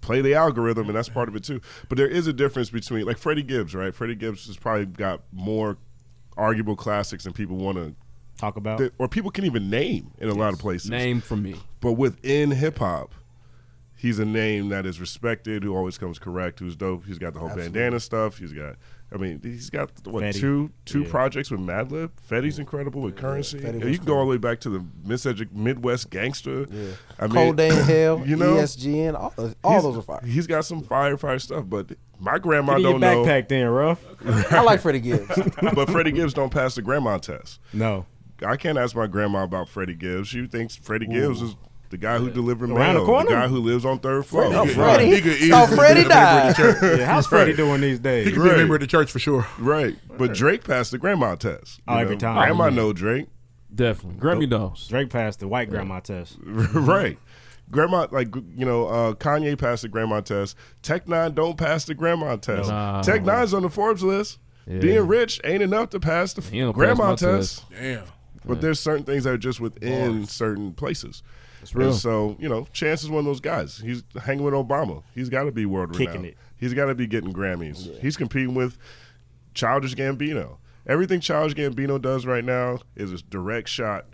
play the algorithm, and that's part of it too. But there is a difference between, like, Freddie Gibbs, right? Freddie Gibbs has probably got more arguable classics than people want to talk about, or people can even name in a lot of places. Name for me. But within hip hop, he's a name that is respected, who always comes correct, who's dope. He's got the whole bandana stuff. He's got what, Fetty. two projects with Madlib. Fetty's incredible with Currency. Fetty Yeah, was you can go all the way back to the Midwest Gangster. Yeah. I mean, Cold Day in Hell, ESGN, all those are fire. He's got some fire stuff, but my grandma Get don't your know. backpack then, rough. I like Freddie Gibbs. But Freddie Gibbs don't pass the grandma test. No. I can't ask my grandma about Freddie Gibbs. She thinks Freddie Gibbs is the guy who delivered Around mail, the corner? guy who lives on third floor. Oh, Freddie died. Yeah, how's Freddie doing these days? He could be a member of the church for sure. Right. But Drake passed the grandma test. Oh, every time. Grandma Oh, yeah. know Drake. Definitely. Grammy knows. Drake passed the white grandma test. Right. Grandma, Kanye passed the grandma test. Tech Nine don't pass the grandma test. No. Tech Nine's on the Forbes list. Yeah. Being rich ain't enough to pass the He don't grandma pass my test. Damn. But there's certain things that are just within certain places. That's real. And so, Chance is one of those guys. He's hanging with Obama. He's got to be world renowned. Kicking it. He's got to be getting Grammys. Yeah. He's competing with Childish Gambino. Everything Childish Gambino does right now is a direct shot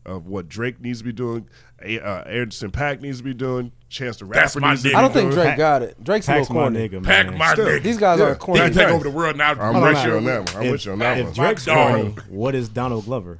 of what Drake needs to be doing, Anderson .Paak needs to be doing, Chance the Rapper needs to be doing. I don't think Drake got it. Drake's a little my corny. nigga, man. Pack my Still. nigga. These guys are corny. He can take over the world now. I'm with you on that one. I'm with you on that If one. Drake's dog. corny, what is Donald Glover?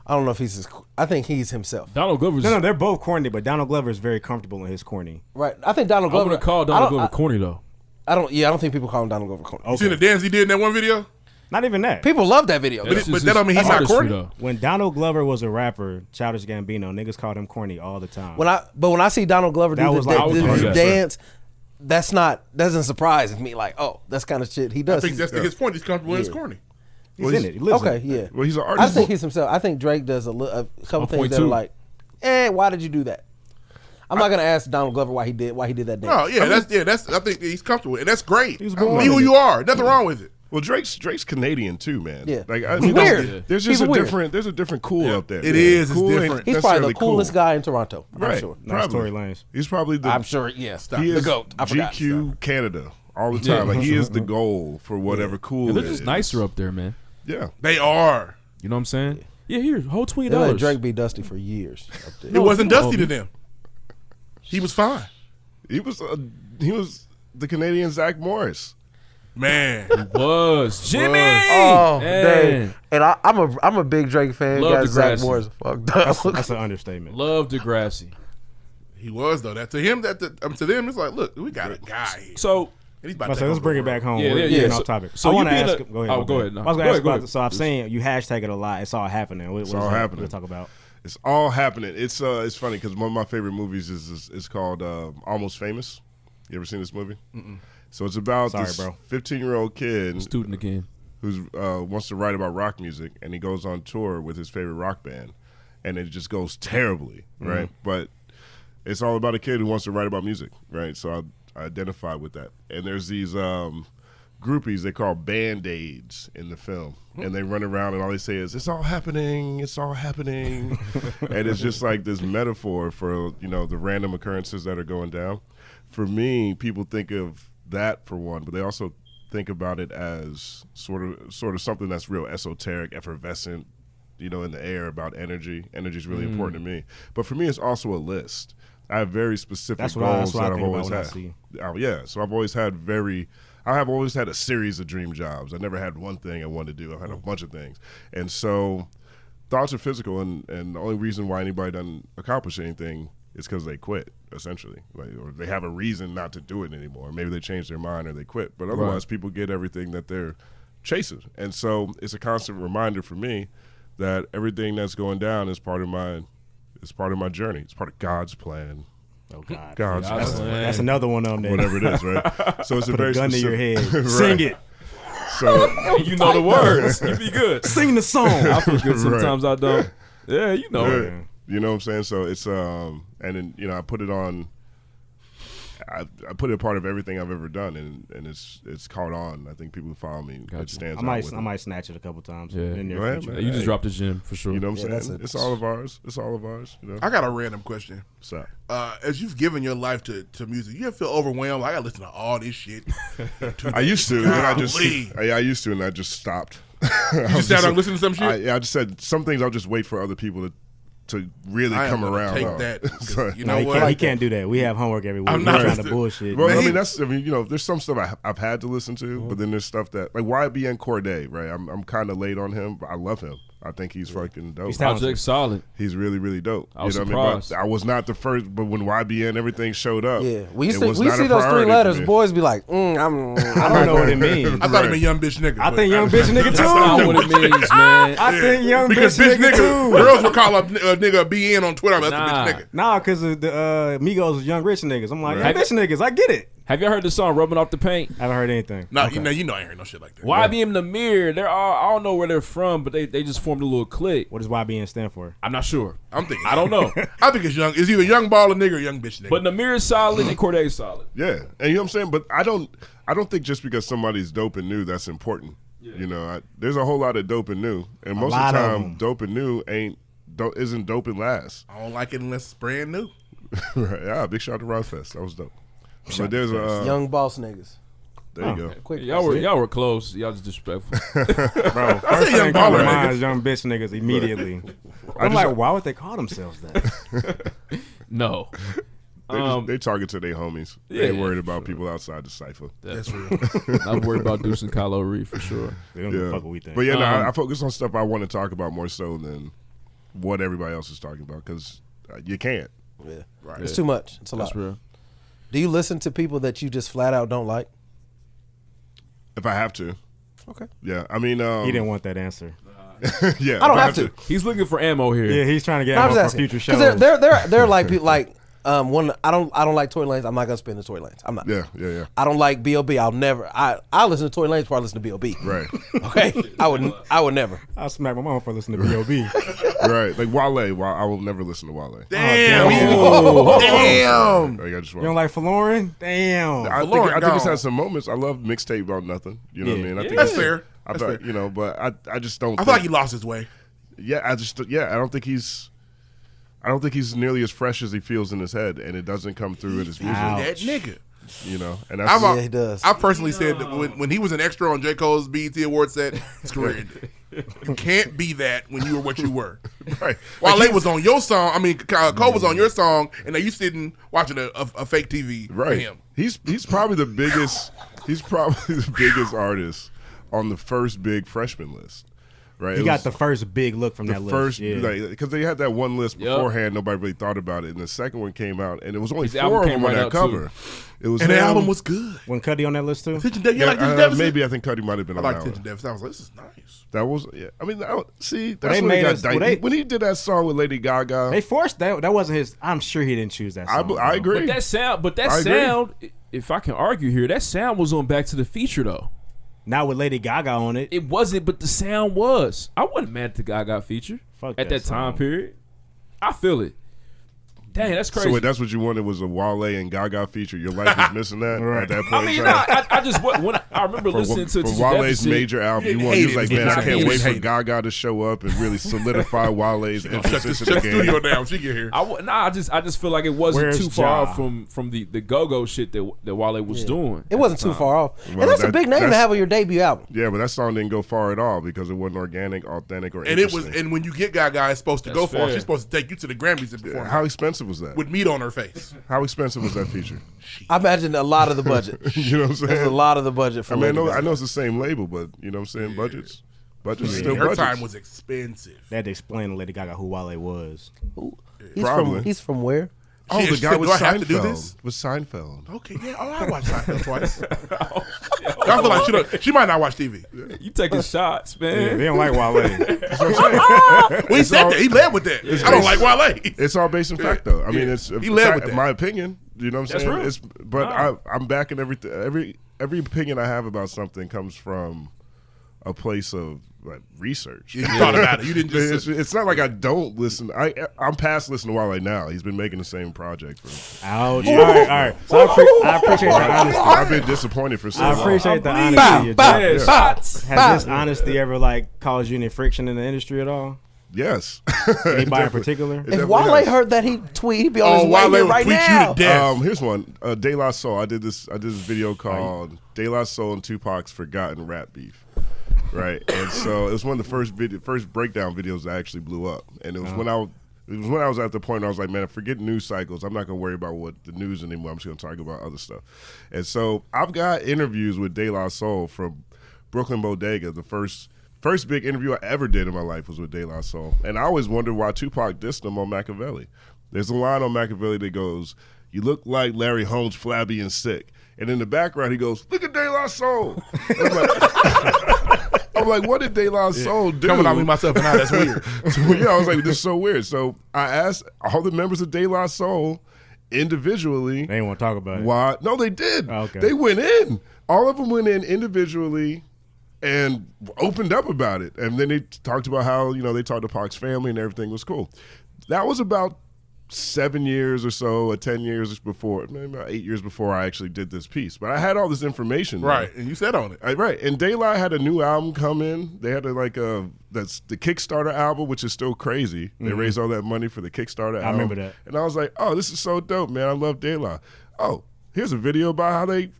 I don't know if he's I think he's himself. Donald Glover's. No, they're both corny, but Donald Glover is very comfortable in his corny. Right. I think Donald I Glover. wouldn't call Donald Glover corny, though. I don't think people call him Donald Glover corny. You seen the dance he did in that one video? Not even that. People love that video. But that don't mean he's not artistry, corny. though. When Donald Glover was a rapper, Childish Gambino, niggas called him corny all the time. When I see Donald Glover That do was like- the Yeah. dance, doesn't surprise me. Like, oh, that's kind of shit he I does. think that's his point. He's comfortable in his corny. he's in it. He lives in Okay, it. yeah. Well, he's an I artist. think he's himself. I think Drake does a couple things that are 1.2. like, why did you do that? I'm not gonna ask Donald Glover why he did that dance. Oh yeah, that's. I think he's comfortable, and that's great. He was Be born who with you are. Nothing wrong with it. Well, Drake's Canadian too, man. Yeah. Like He's weird. There's just He's weird. there's a different cool up there. It is. It's Cool ain't different. He's probably necessarily the coolest cool. guy in Toronto. I'm Right. sure. Nice Probably. Tory Lanez. He's probably the. I'm sure. Yes. He The is goat. I forgot. GQ Canada all the Yeah. time. Like he is the goal for whatever cool. And they're it just is. nicer up there, man. Yeah. They are. You know what I'm saying? Yeah, here, whole They let $20. Drake be Dusty for years. Up there. It wasn't no, dusty to man. them. He was fine. He was the Canadian Zach Morris. Man. Was Jimmy? Oh, Man. dang. And I'm a big Drake fan. Love Guys, Zach Degrassi. Morris fucked up. That's an understatement. Love Degrassi. He was though. That to him, to them, it's like, look, we got a guy here. So And he's about So to take let's over bring the it back world. home. Yeah, We're yeah, getting yeah. off topic. So I you want to being ask. a- Go ahead. oh, go ahead. No. I was Go going to ask ahead, go about. ahead. So I'm saying you hashtag it a lot. It's all happening. What It's is all that happening. we'll talk about? It's all happening. It's funny because one of my favorite movies is called Almost Famous. You ever seen this movie? So it's about Sorry, this bro. 15-year-old kid student again. who's wants to write about rock music, and he goes on tour with his favorite rock band, and it just goes terribly, right? But it's all about a kid who wants to write about music, right? So I identify with that. And there's these groupies they call Band-Aids in the film, and they run around and all they say is, "It's all happening, it's all happening," and it's just like this metaphor for the random occurrences that are going down. For me, people think of that for one, but they also think about it as sort of something that's real esoteric, effervescent, in the air about energy. Energy is really important to me. But for me, it's also a list. I have very specific That's what I goals that I've think about always when I had. see. Oh, yeah, so I have always had a series of dream jobs. I never had one thing I wanted to do. I've had a bunch of things. And so thoughts are physical, and the only reason why anybody doesn't accomplish anything is because they quit, essentially. Or they have a reason not to do it anymore. Maybe they change their mind or they quit. But otherwise, people get everything that they're chasing. And so it's a constant reminder for me that everything that's going down is part of my journey. It's part of God's plan. Oh God, God's that's, plan. that's another one on there. Whatever it is, right? So it's a Put very a gun to your specific- head. Right. Sing it. So you know the words. You be good. Sing the song. I feel good sometimes. I don't. Yeah, you know. Yeah. You know what I'm saying? So it's and then I put it on. I put it a part of everything I've ever done, and it's caught on. I think people who follow me, it stands out. I might snatch it a couple times. Yeah. In Go ahead, man. You just dropped the gym for sure. You know what I'm saying? It's all of ours. It's all of ours. You know? I got a random question. So, as you've given your life to music, you ever feel overwhelmed? I got to listen to all this shit. I used to, and I used to, and I just stopped. You just sat down and listened to some shit? I just said some things I'll just wait for other people to really come around. Take that. So, you know what? He can't do that. We have homework every week. I'm not trying to bullshit. Well, I mean, there's some stuff I've had to listen to, but then there's stuff that, like YBN Corday, right? I'm kind of late on him, but I love him. I think he's fucking dope. Project solid. He's really, really dope. I was you know surprised. what I mean? But I was not the first, but when YBN everything showed up, we see those 3 letters, boys be like, I don't know what it means. I thought it meant young bitch nigga. I think young bitch nigga too. That's not what it means, man. I think young because bitch nigga too. Girls will call a nigga BN on Twitter. That's a bitch nigga. Nah, because the Migos was young rich niggas. I'm like, young bitch niggas. I get it. Have you heard the song "Rubbing Off the Paint"? I haven't heard anything. No, you know I ain't heard no shit like that. YBN the Mirror. They're all, I don't know where they're from, but they just formed a little clique. What does YBN stand for? I'm not sure. I'm thinking. I don't know. I think it's young. It's either young baller nigga or young bitch nigga. But Namir is solid and Corday is solid. Yeah, and you know what I'm saying. But I don't think just because somebody's dope and new that's important. Yeah. You know, there's a whole lot of dope and new, and most of the time, dope and new isn't dope and last. I don't like it unless it's brand new. Right? Yeah, big shout out to Ronfest. That was dope. But there's a young boss niggas. There you go. Quick, y'all were close. Y'all just disrespectful. Bro, first thing called to mind is young bitch niggas immediately. I'm like, why would they call themselves that? No. They target to their homies. They ain't worried about people outside the cipher. That's real. I'm worried about Deuce and Kylo Reed for sure. They don't give a fuck what we think. But yeah, I focus on stuff I want to talk about more so than what everybody else is talking about because you can't. Yeah, right. It's too much. It's a lot. That's real. Do you listen to people that you just flat out don't like? If I have to. Okay. Yeah, I mean, he didn't want that answer. Yeah, I don't have to. He's looking for ammo here. Yeah, he's trying to get ammo for future shows. They're like people like one. I don't like Tory Lanez. I'm not gonna spin the Tory Lanez. I'm not. Yeah. I don't like B.O.B. I'll never. I listen to Tory Lanez before I listen to B.O.B. Right. Okay. I would never. I'll smack my mom for listening to B.O.B. Right. Like Wale. I will never listen to Wale. Damn. Damn. You don't like Falorin? Damn. I think it's had some moments. I love Mixtape About Nothing. You know what I mean? I think that's fair. I thought, you know, but I just don't. I feel like he lost his way. Yeah, I don't think he's nearly as fresh as he feels in his head, and it doesn't come through in his music. That nigga. You know, and that's he does. I personally said that when he was an extra on J. Cole's BET Award set, his career ended. You can't be that when you were what you were. Right. Wale was on your song. I mean, Cole was on your song, and now you sitting watching a fake TV for him. He's probably the biggest. He's probably the biggest artist on the first big freshman list. Right, he got the first big look from that list. Because they had that one list beforehand, nobody really thought about it, and the second one came out, and it was only 4 of them on that cover. It was, and the album was good. When Cudi on that list too? Maybe I think Cudi might have been on that one. Attention Deficit. I was like, this is nice. That was, I mean, see, that's when he got dicey. When he did that song with Lady Gaga, they forced that. That wasn't his. I'm sure he didn't choose that song. I agree. But that sound, if I can argue here, that sound was on Back to the Future though. Not with Lady Gaga on it. It wasn't, but the sound was. I wasn't mad at the Gaga feature at that time period. I feel it. Dang, that's crazy. So wait, that's what you wanted was a Wale and Gaga feature. Your life was missing that at that point. I mean, I just when I remember listening to Wale's major album. You was like, man, I can't wait for it. Gaga to show up and really solidify Wale's emphasis in the game. Studio down. She get here. I just feel like it wasn't too far off from the go-go shit that Wale was doing. It wasn't too far off. And that's a big name to have on your debut album. Yeah, but that song didn't go far at all because it wasn't organic, authentic, or and interesting. it was. And when you get Gaga, it's supposed to go far. She's supposed to take you to the Grammys and perform. How expensive was that? With meat on her face. How expensive was that feature? I imagine a lot of the budget. You know what I'm saying? There's a lot of the budget for I know it's the same label, but you know what I'm saying? Budgets still her budgets. time was expensive. They had to explain to Lady Gaga who Wale was. He's from where? Oh, the guy with Seinfeld. Have to do this? With Seinfeld. Okay, yeah. Oh, I watched Seinfeld twice. I feel like she might not watch TV. You taking shots, man. Yeah, they don't like Wale. That's what I'm saying. Well, he said that. He led with that. I don't like Wale. It's all based in fact, though. I mean, it's he led with that. my opinion. You know what I'm saying? That's But I'm backing everything. Every opinion I have about something comes from a place of like research. You thought about it. You didn't just. It's not like I don't listen. I'm past listening to Wale now. He's been making the same project for. Ouch. All right. So I appreciate the honesty. I've been disappointed for so long. I appreciate the honesty. Has this honesty ever like caused you any friction in the industry at all? Yes. Anybody in particular? If Wale heard that, he'd tweet. He'd be on his way here right now. Here's one. De La Soul. I did this video called De La Soul and Tupac's Forgotten Rap Beef. Right, and so it was one of the first breakdown videos that actually blew up, and it was when I was at the point where I was like, man, forget news cycles. I'm not gonna worry about what the news anymore. I'm just gonna talk about other stuff. And so I've got interviews with De La Soul from Brooklyn Bodega. The first big interview I ever did in my life was with De La Soul, and I always wondered why Tupac dissed him on Machiavelli. There's a line on Machiavelli that goes, "You look like Larry Holmes, flabby and sick," and in the background he goes, "Look at De La Soul." I'm like, what did De La Soul do? Coming on me myself and I, that's weird. I was like, this is so weird. So I asked all the members of De La Soul individually. They didn't want to talk about it. Why? No, they did. Oh, okay. They went in. All of them went in individually and opened up about it. And then they talked about how, they talked to Pac's family and everything was cool. That was about 7 years or so, or 10 years before, maybe about 8 years before I actually did this piece. But I had all this information. Right, and you said on it. Right, and De La had a new album come in. They had that's the Kickstarter album, which is still crazy. They raised all that money for the Kickstarter album. I remember that. And I was like, oh, this is so dope, man. I love De La. Oh, here's a video about how they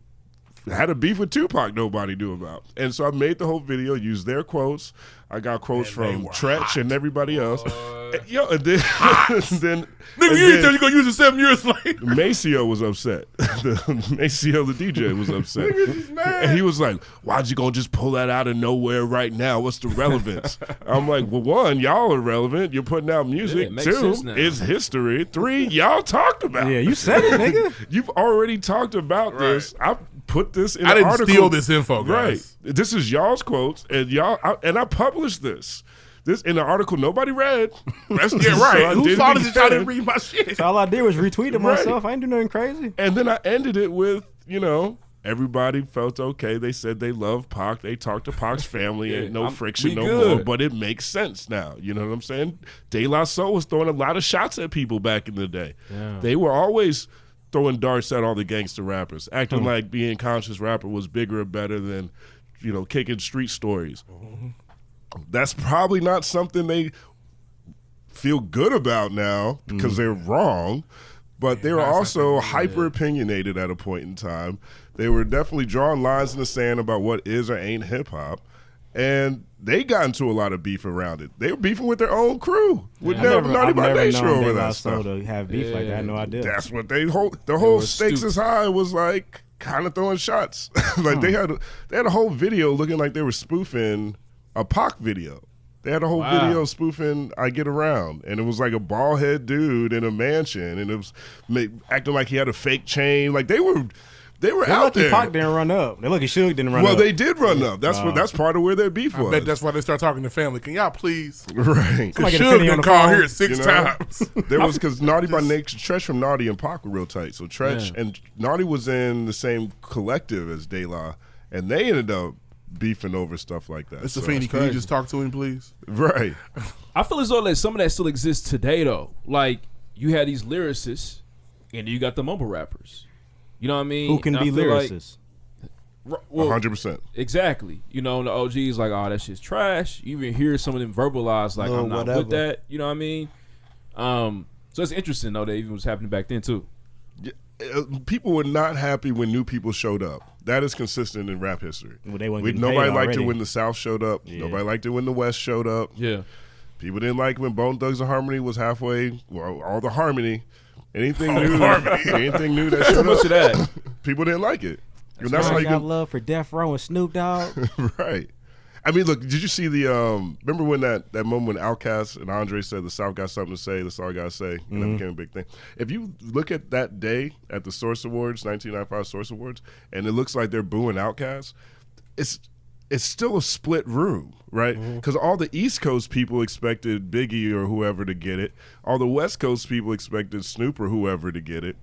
had a beef with Tupac nobody knew about. And so I made the whole video, used their quotes. I got quotes from Tretch and everybody else. And then Nigga, you didn't tell you gonna use it 7 years later. Maceo was upset. Maceo, the DJ, was upset. And he was like, why'd you gonna just pull that out of nowhere right now? What's the relevance? I'm like, well, 1, y'all are relevant. You're putting out music. Yeah, it makes 2, sense now. it's history. 3, y'all talked about it. Yeah, you said it, nigga. You've already talked about this. I put this in I an didn't article. steal this info, guys. Right. This is y'all's quotes, and I published this. This in the article nobody read. That's right. So Whose fault is it y'all didn't read my shit? So all I did was retweet it myself. I ain't do nothing crazy. And then I ended it with, everybody felt okay. They said they love Pac. They talked to Pac's family. Ain't no friction no more. But it makes sense now. You know what I'm saying? De La Soul was throwing a lot of shots at people back in the day. Yeah. They were always throwing darts at all the gangster rappers, acting like being conscious rapper was bigger or better than, kicking street stories. That's probably not something they feel good about now because they're wrong, but they were also hyper opinionated at a point in time. They were definitely drawing lines in the sand about what is or ain't hip hop, and they got into a lot of beef around it. They were beefing with their own crew, with Naughty by Nature over that stuff. To have beef like that, I had no idea. That's what the whole stakes is high was like, kind of throwing shots. They had a whole video looking like they were spoofing a Pac video. They had a whole video spoofing "I Get Around," and it was like a bald head dude in a mansion, and it was acting like he had a fake chain. Like they were out there. Pac didn't run up. They lucky Suge didn't run up. Well, they did run up. That's part of where their beef was. I bet that's why they start talking to family. Can y'all please? Right. Because Suge been called here 6 times. There was because Naughty by Nature, Tretch from Naughty and Pac were real tight. So Tretch and Naughty was in the same collective as De La, and they ended up beefing over stuff like that. Mr. Feeney, can you just talk to him, please? Right. I feel as though like some of that still exists today, though. Like you had these lyricists, and you got the mumble rappers. You know what I mean? Who can be lyricists? 100%. Exactly. The OG's like, oh, that shit's trash. You even hear some of them verbalize like, I'm not with that. You know what I mean? So it's interesting though that even was happening back then too. People were not happy when new people showed up. That is consistent in rap history. Well, nobody liked it when the South showed up. Yeah. Nobody liked it when the West showed up. Yeah. People didn't like when Bone Thugs and Harmony was halfway. Well, all the harmony. Anything new that showed up. Much of that. People didn't like it. That's how you got love for Death Row and Snoop Dogg. Right. I mean, look, did you see the remember when that moment when Outkast and Andre said the South got something to say, that's all I gotta say, and that became a big thing. If you look at that day at the Source Awards, 1995 Source Awards, and it looks like they're booing Outkast, it's still a split room, right? Because all the East Coast people expected Biggie or whoever to get it. All the West Coast people expected Snoop or whoever to get it.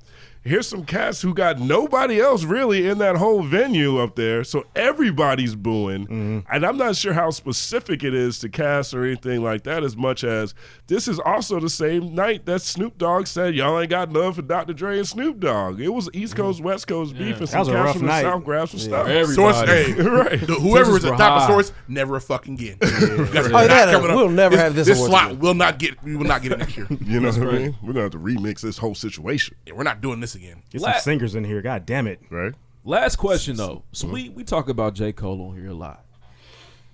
here's some cats who got nobody else really in that whole venue up there, so everybody's booing. And I'm not sure how specific it is to Cass or anything like that, as much as this is also the same night that Snoop Dogg said, y'all ain't got love for Dr. Dre and Snoop Dogg. It was East Coast, West Coast beef, and some cats from the South grabbed some stuff. Source, hey, right. Whoever is at top of source, never a fucking get. We'll never have this slot. We will not get it next year. You know what I mean? We're going to have to remix this whole situation. Yeah, we're not doing this again. Get some singers in here. God damn it. Right. Last question though. So we talk about J. Cole on here a lot.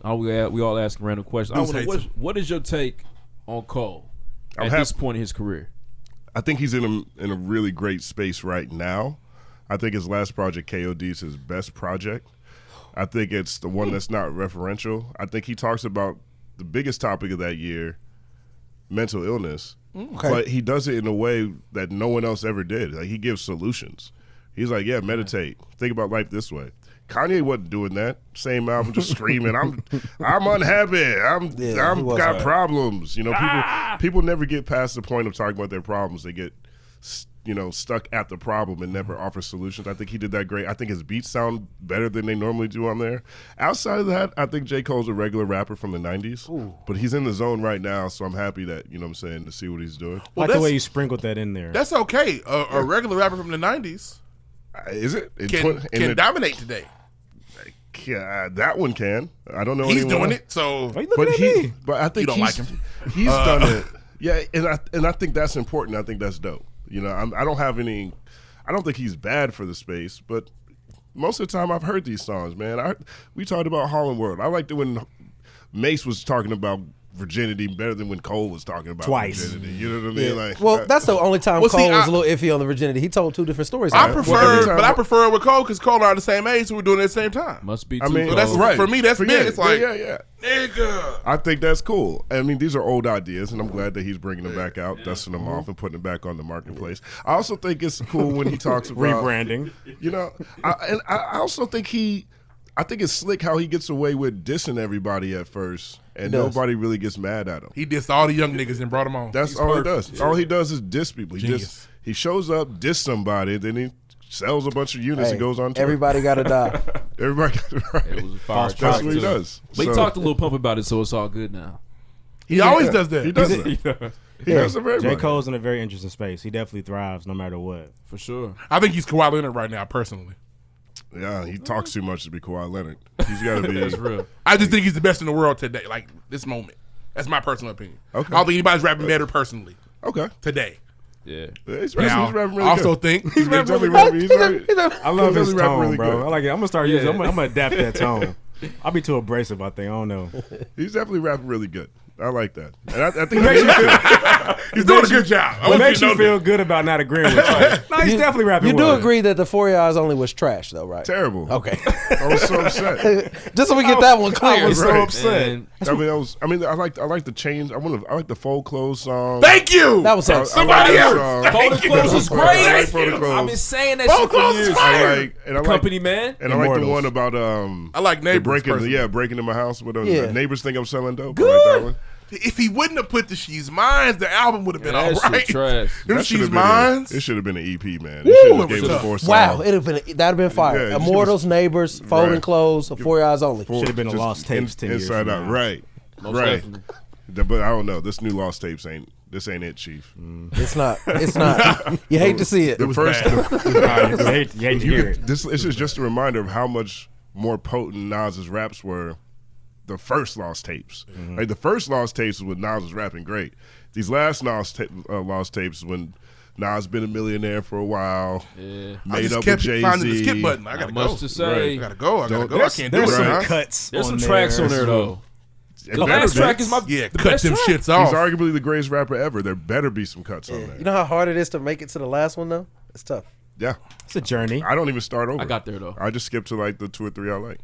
We all ask random questions. I want to what is your take on Cole at this point in his career? I think he's in a really great space right now. I think his last project, KOD, is his best project. I think it's the one that's not referential. I think he talks about the biggest topic of that year, mental illness. Okay. But he does it in a way that no one else ever did. Like, he gives solutions. He's like, yeah, meditate. Think about life this way. Kanye wasn't doing that. Same album, just screaming. I'm unhappy. I'm got problems. You know, people never get past the point of talking about their problems. They get, stuck at the problem and never offer solutions. I think he did that great. I think his beats sound better than they normally do on there. Outside of that, I think J. Cole's a regular rapper from the 90s. But he's in the zone right now, so I'm happy that, to see what he's doing. Well, like the way you sprinkled that in there. That's okay. A regular rapper from the 90s. Is it? Can dominate today. That one can. I don't know. He's doing it, so. But I think you don't like him. He's done it. Yeah, and I think that's important. I think that's dope. I don't have any. I don't think he's bad for the space, but most of the time I've heard these songs, man. We talked about Harlem World. I liked it when Mace was talking about virginity better than when Cole was talking about virginity. You know what I mean? Yeah. Like, that's the only time Cole was a little iffy on the virginity. He told two different stories. I prefer it with Cole because Cole are the same age, so we're doing it at the same time. Must be. That's right. For me, that's big. It's like, nigga. I think that's cool. I mean, these are old ideas, and I'm glad that he's bringing them back out, dusting them off, and putting them back on the marketplace. I also think it's cool when he talks about rebranding. I also think I think it's slick how he gets away with dissing everybody at first, and nobody really gets mad at him. He dissed all the young niggas and brought them on. That's all he does. Yeah. All he does is diss people. He shows up, diss somebody, then he sells a bunch of units and goes on tour. Everybody got to die. Everybody got to die. It was a fire That's what he does. But he talked a little pump about it, so it's all good now. He always does that. He does that. He does it very much. J. Cole's in a very interesting space. He definitely thrives no matter what. For sure. I think he's Kawhi Leonard right now, personally. Yeah, he talks too much to be Kawhi Leonard. He's got to be. That's real. I just think he's the best in the world today, like this moment. That's my personal opinion. Okay. I don't think anybody's rapping better personally. Okay. Today. Yeah. He's rapping really I also think he's rapping really good. I love his tone, really bro. good. I like it. I'm gonna start using. I'm gonna adapt that tone. I'll be too abrasive, I think. I don't know. He's definitely rapping really good. I like that. And I think he's doing a good job. What makes you feel good about not agreeing with you? No, he's definitely rapping. You do agree that the 4 Eyes Only was trash, though, right? Terrible. Okay. I was so upset. Just so we get that one clear. I was so upset. I like the change. I like the Fold Clothes song. Thank you. That was somebody else. Folded Clothes is great. I like Folded Clothes. I've been saying that shit for years. I like Company Man. And I like the one about I like Neighbors. Breaking in my house with neighbors think I'm selling dope. Good. I like that one. If he wouldn't have put the She's Mines, the album would have been all right. Trash. Them She's Mines. It should have been an EP, man. Woo, It should have gave us 4 songs. Wow, that'd have been fire. Yeah, Immortals, Neighbors, Folding Clothes, 4 Eyes Only. Should have been a Lost Tapes 10 years Inside Out, right. Most Right. definitely. But I don't know. This new Lost Tapes ain't it, Chief. It's not. It's not. You hate to see it. It was bad. You hate to hear it. This is just a reminder of how much more potent Nas's raps were. The first Lost Tapes. Like the first Lost Tapes was when Nas was rapping great. These last Lost Tapes when Nas been a millionaire for a while. Yeah. Made I up just with kept Jay-Z. finding the skip button. I gotta Not go. much to say. I gotta go. I can't do There's it. some Right? cuts. There's some on tracks there. on there though. It The better last be. track is the Cut best them track. shits off. He's arguably the greatest rapper ever. There better be some cuts on there. You know how hard it is to make it to the last one, though? It's tough. Yeah. It's a journey. I don't even start over. I got there though. I just skip to like the 2 or 3 I like.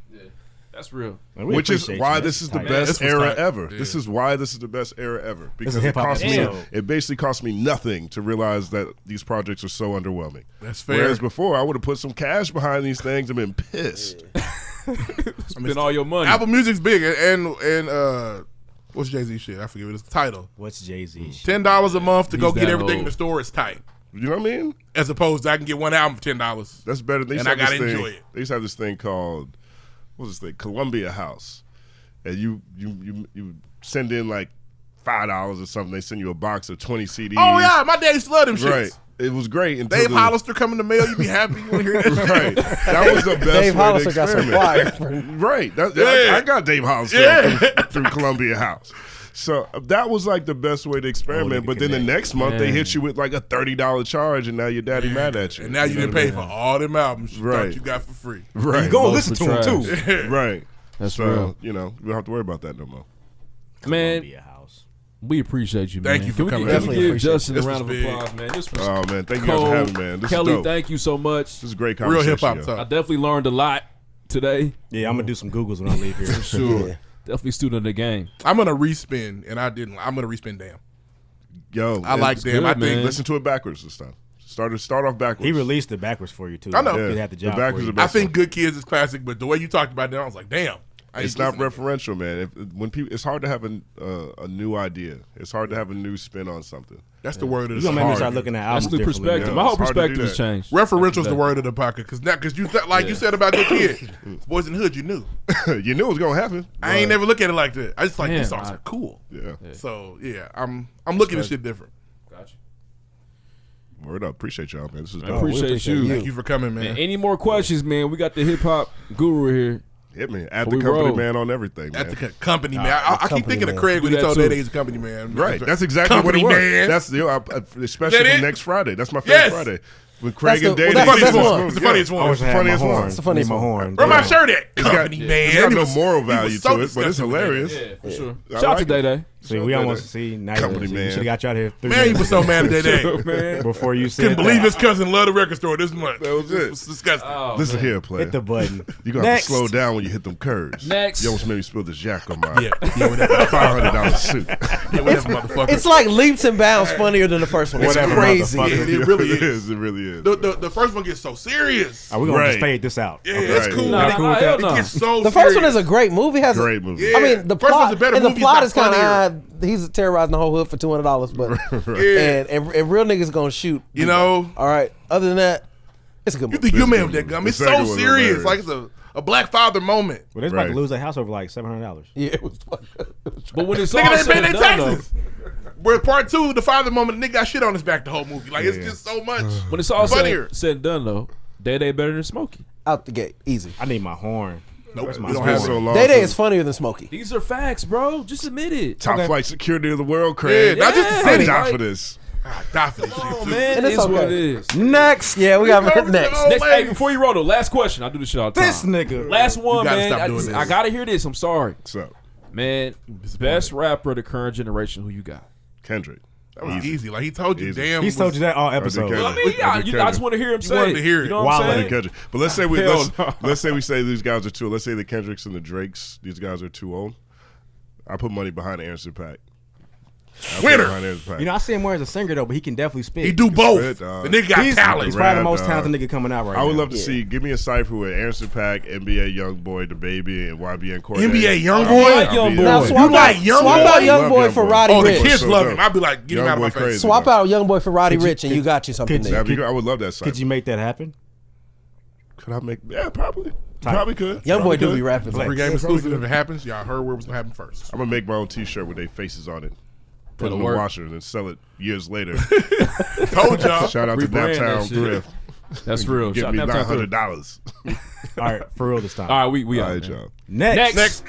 That's real. Which is why this is the best era ever. Yeah. This is why this is the best era ever. Because it hip-hop cost me, episode. it basically cost me nothing to realize that these projects are so underwhelming. That's fair. Whereas before, I would have put some cash behind these things and been pissed. Spend all your money. Apple Music's big, and what's Jay-Z shit? I forget what it's title. What's Jay-Z? $10 a month to go He's get that everything in old. the store is tight. You know what I mean? As opposed to I can get one album for $10. That's better. They And I gotta enjoy it. They used to have this thing called what's this thing? Columbia House, and you send in like $5 or something. They send you a box of 20 CDs. Oh yeah, my dad used to love them shits. Right. It was great. Until Dave Hollister come in the mail, you be happy. You want to hear that? Right. That was the best Dave way Hollister to got some experiment. fire. Right. Yeah. I got Dave Hollister through Columbia House. So that was like the best way to experiment. But then the next month they hit you with like a $30 charge, and now your daddy mad at you. And now you didn't pay for all them albums you Right. thought you got for free. Right. You gonna Most listen for to him trash. too. Right. That's so, real. you know, we don't have to worry about that no more. Man, Columbia House. we appreciate you, man. Thank you for coming. Can Definitely we give appreciate Justin a This round of was big. applause, man? This was Oh man, thank you guys cold. for having me, man. This Kelly, is dope. thank you so much. This is a great Real conversation. hip hop yo. I talk. definitely learned a lot today. Yeah, I'm gonna do some Googles when I leave here. Sure. Yeah. Definitely student of the game. I'm gonna respin, and I didn't. I'm gonna respin Damn. Yo, I like it's Damn. good, I think man. Listen to it backwards this time. Start off backwards. He released it backwards for you too. I know. He Yeah. had the The job backwards for you. are best I think one. Good Kids is classic, but the way you talked about Damn, I was like, damn. I It's ain't not listening. referential, man. When people, it's hard to have a new idea. It's hard to have a new spin on something. That's the word of You the gonna make me hard. start looking at That's albums new differently. perspective. Yeah, My whole it's hard to do perspective has that. changed. Referential's the word of the pocket because you like you said about Good Kid, Boys in the Hood, you knew. You knew it was gonna happen. I ain't never look at it like that. I just like these Damn, songs are cool. Yeah. So yeah, I'm looking at shit different. Gotcha. Word up. Appreciate y'all, man. This is I dope. appreciate you. Thank you for coming, man. And any more questions, man? We got the hip hop guru here. Hit me at Before the we company roll. man on everything, man. At the company man, I keep company thinking man. of Craig when Do he that told too. that he's a company man. Right. That's exactly company what it was. man. That's especially That for it? next Friday. That's my favorite Yes. Friday. When Craig and the- Dave. well, that's the best one. It's the funniest I one. wish I had my Funniest one. horn. It's the funniest Need my one. horn. Where my Yeah. shirt at? Company man. It's got He no was- moral he was value so to it, but it's disgusting with that. hilarious. Yeah, for sure. I Shout out to like Day it. Day. See, we almost see now. Company We man. should have got you out here 3 Man, he minutes was so mad at that day. Man. before you said Couldn't believe that. his cousin loved the record store this much. That was it. It's disgusting. Oh, Listen man. here, player. Hit the button. You're gonna have Next. to slow down when you hit them curves. Next. You almost made me spill this yak on my Yeah, whatever. $500 suit. Yeah, whatever, motherfucker. It's like leaps and bounds funnier than the first one. It's Whatever, crazy. motherfucker. it really is. It really is. The first one gets so serious. Are we gonna just Right. fade this out? Yeah, Okay. it's Right. cool. Nah, It- nah, nah, hell it no. gets so The first one serious. is a great movie. Has Great movie. Yeah. I mean, the First plot one's a better and the movie, plot it's is not kind of he's terrorizing the whole hood for $200, but Yeah. and real niggas gonna shoot. You know, All right. Other than that, it's a good you movie. think you're a man This with that one- gum. the It's so second one was serious. hilarious. Like it's a black father moment. Well, they're about Right. to lose their house over like $700. Yeah, it was. But when it's all Nigga, they said pay and their done, though, taxes. Where part 2, the father moment, the nigga got shit on his back the whole movie. Like it's Yeah. just so much. when it's all funnier. said and done, though, Day Day better than Smokey. Out the gate, easy. I need my horn. Nope, Where's my we don't horn? have so it. long. Day Day since is funnier than Smokey. These are facts, bro. Just admit it. top flight security of the world, Yeah, Craig. not just the Yeah. city. Die Like- for this. Ah, die for this shit, Oh too. man, And it's it's what it okay. is. Next. Yeah, we got Over next. the Next, hey, ladies. before you roll the last question, I do this shit all the time. This nigga. Last one, gotta man. stop doing this. I gotta hear this. I'm sorry, So, man. Best rapper of the current generation. Who you got? Kendrick. That was easy. Like he told you, Easy. damn. He's told you that all episode. Kendrick. I mean, yeah, I just want to hear him say. wanted it. to hear it. You know what I'm Wale. saying? Kendrick. But let's say Hell no. let's say we say these guys are too. Let's say the Kendricks and the Drakes. These guys are too old. I put money behind Anderson .Paak. Winner. You know, I see him more as a singer though, but he can definitely spit. He do both. spit, dog. The nigga got He's talent. probably the Rap, most dog. talented nigga coming out right now. I would love to see. Give me a cipher with Anderson .Paak, NBA YoungBoy, the Baby, and YBN Cordae. NBA YoungBoy? I like YoungBoy. Now You swap like out, Young swap Boy? out I Young love Boy Young for Boy. Roddy Oh, the Rich. kids So love dope. him. I'd be like, get him Young out of Boy my face. crazy. Swap out Young Boy for Roddy Rich, and could- you got you something could you- there. That'd be great. I would love that cipher. Could you make that happen? Could I make? Yeah, probably. Probably could. Young Boy Probably do could. be rapping. Free Like, game exclusive if it happens. Y'all heard where it was gonna happen first. I'm gonna make my own T-shirt with their faces on it. Put it That'll in the work. washer and then sell it years later. Told y'all. Shout out to Rebrand that Downtown shit. Thrift. That's real. Give Shout me out to Downtown Thrift. $900. All right, for real this time. All right, we All out. right, man. y'all. Next. Next.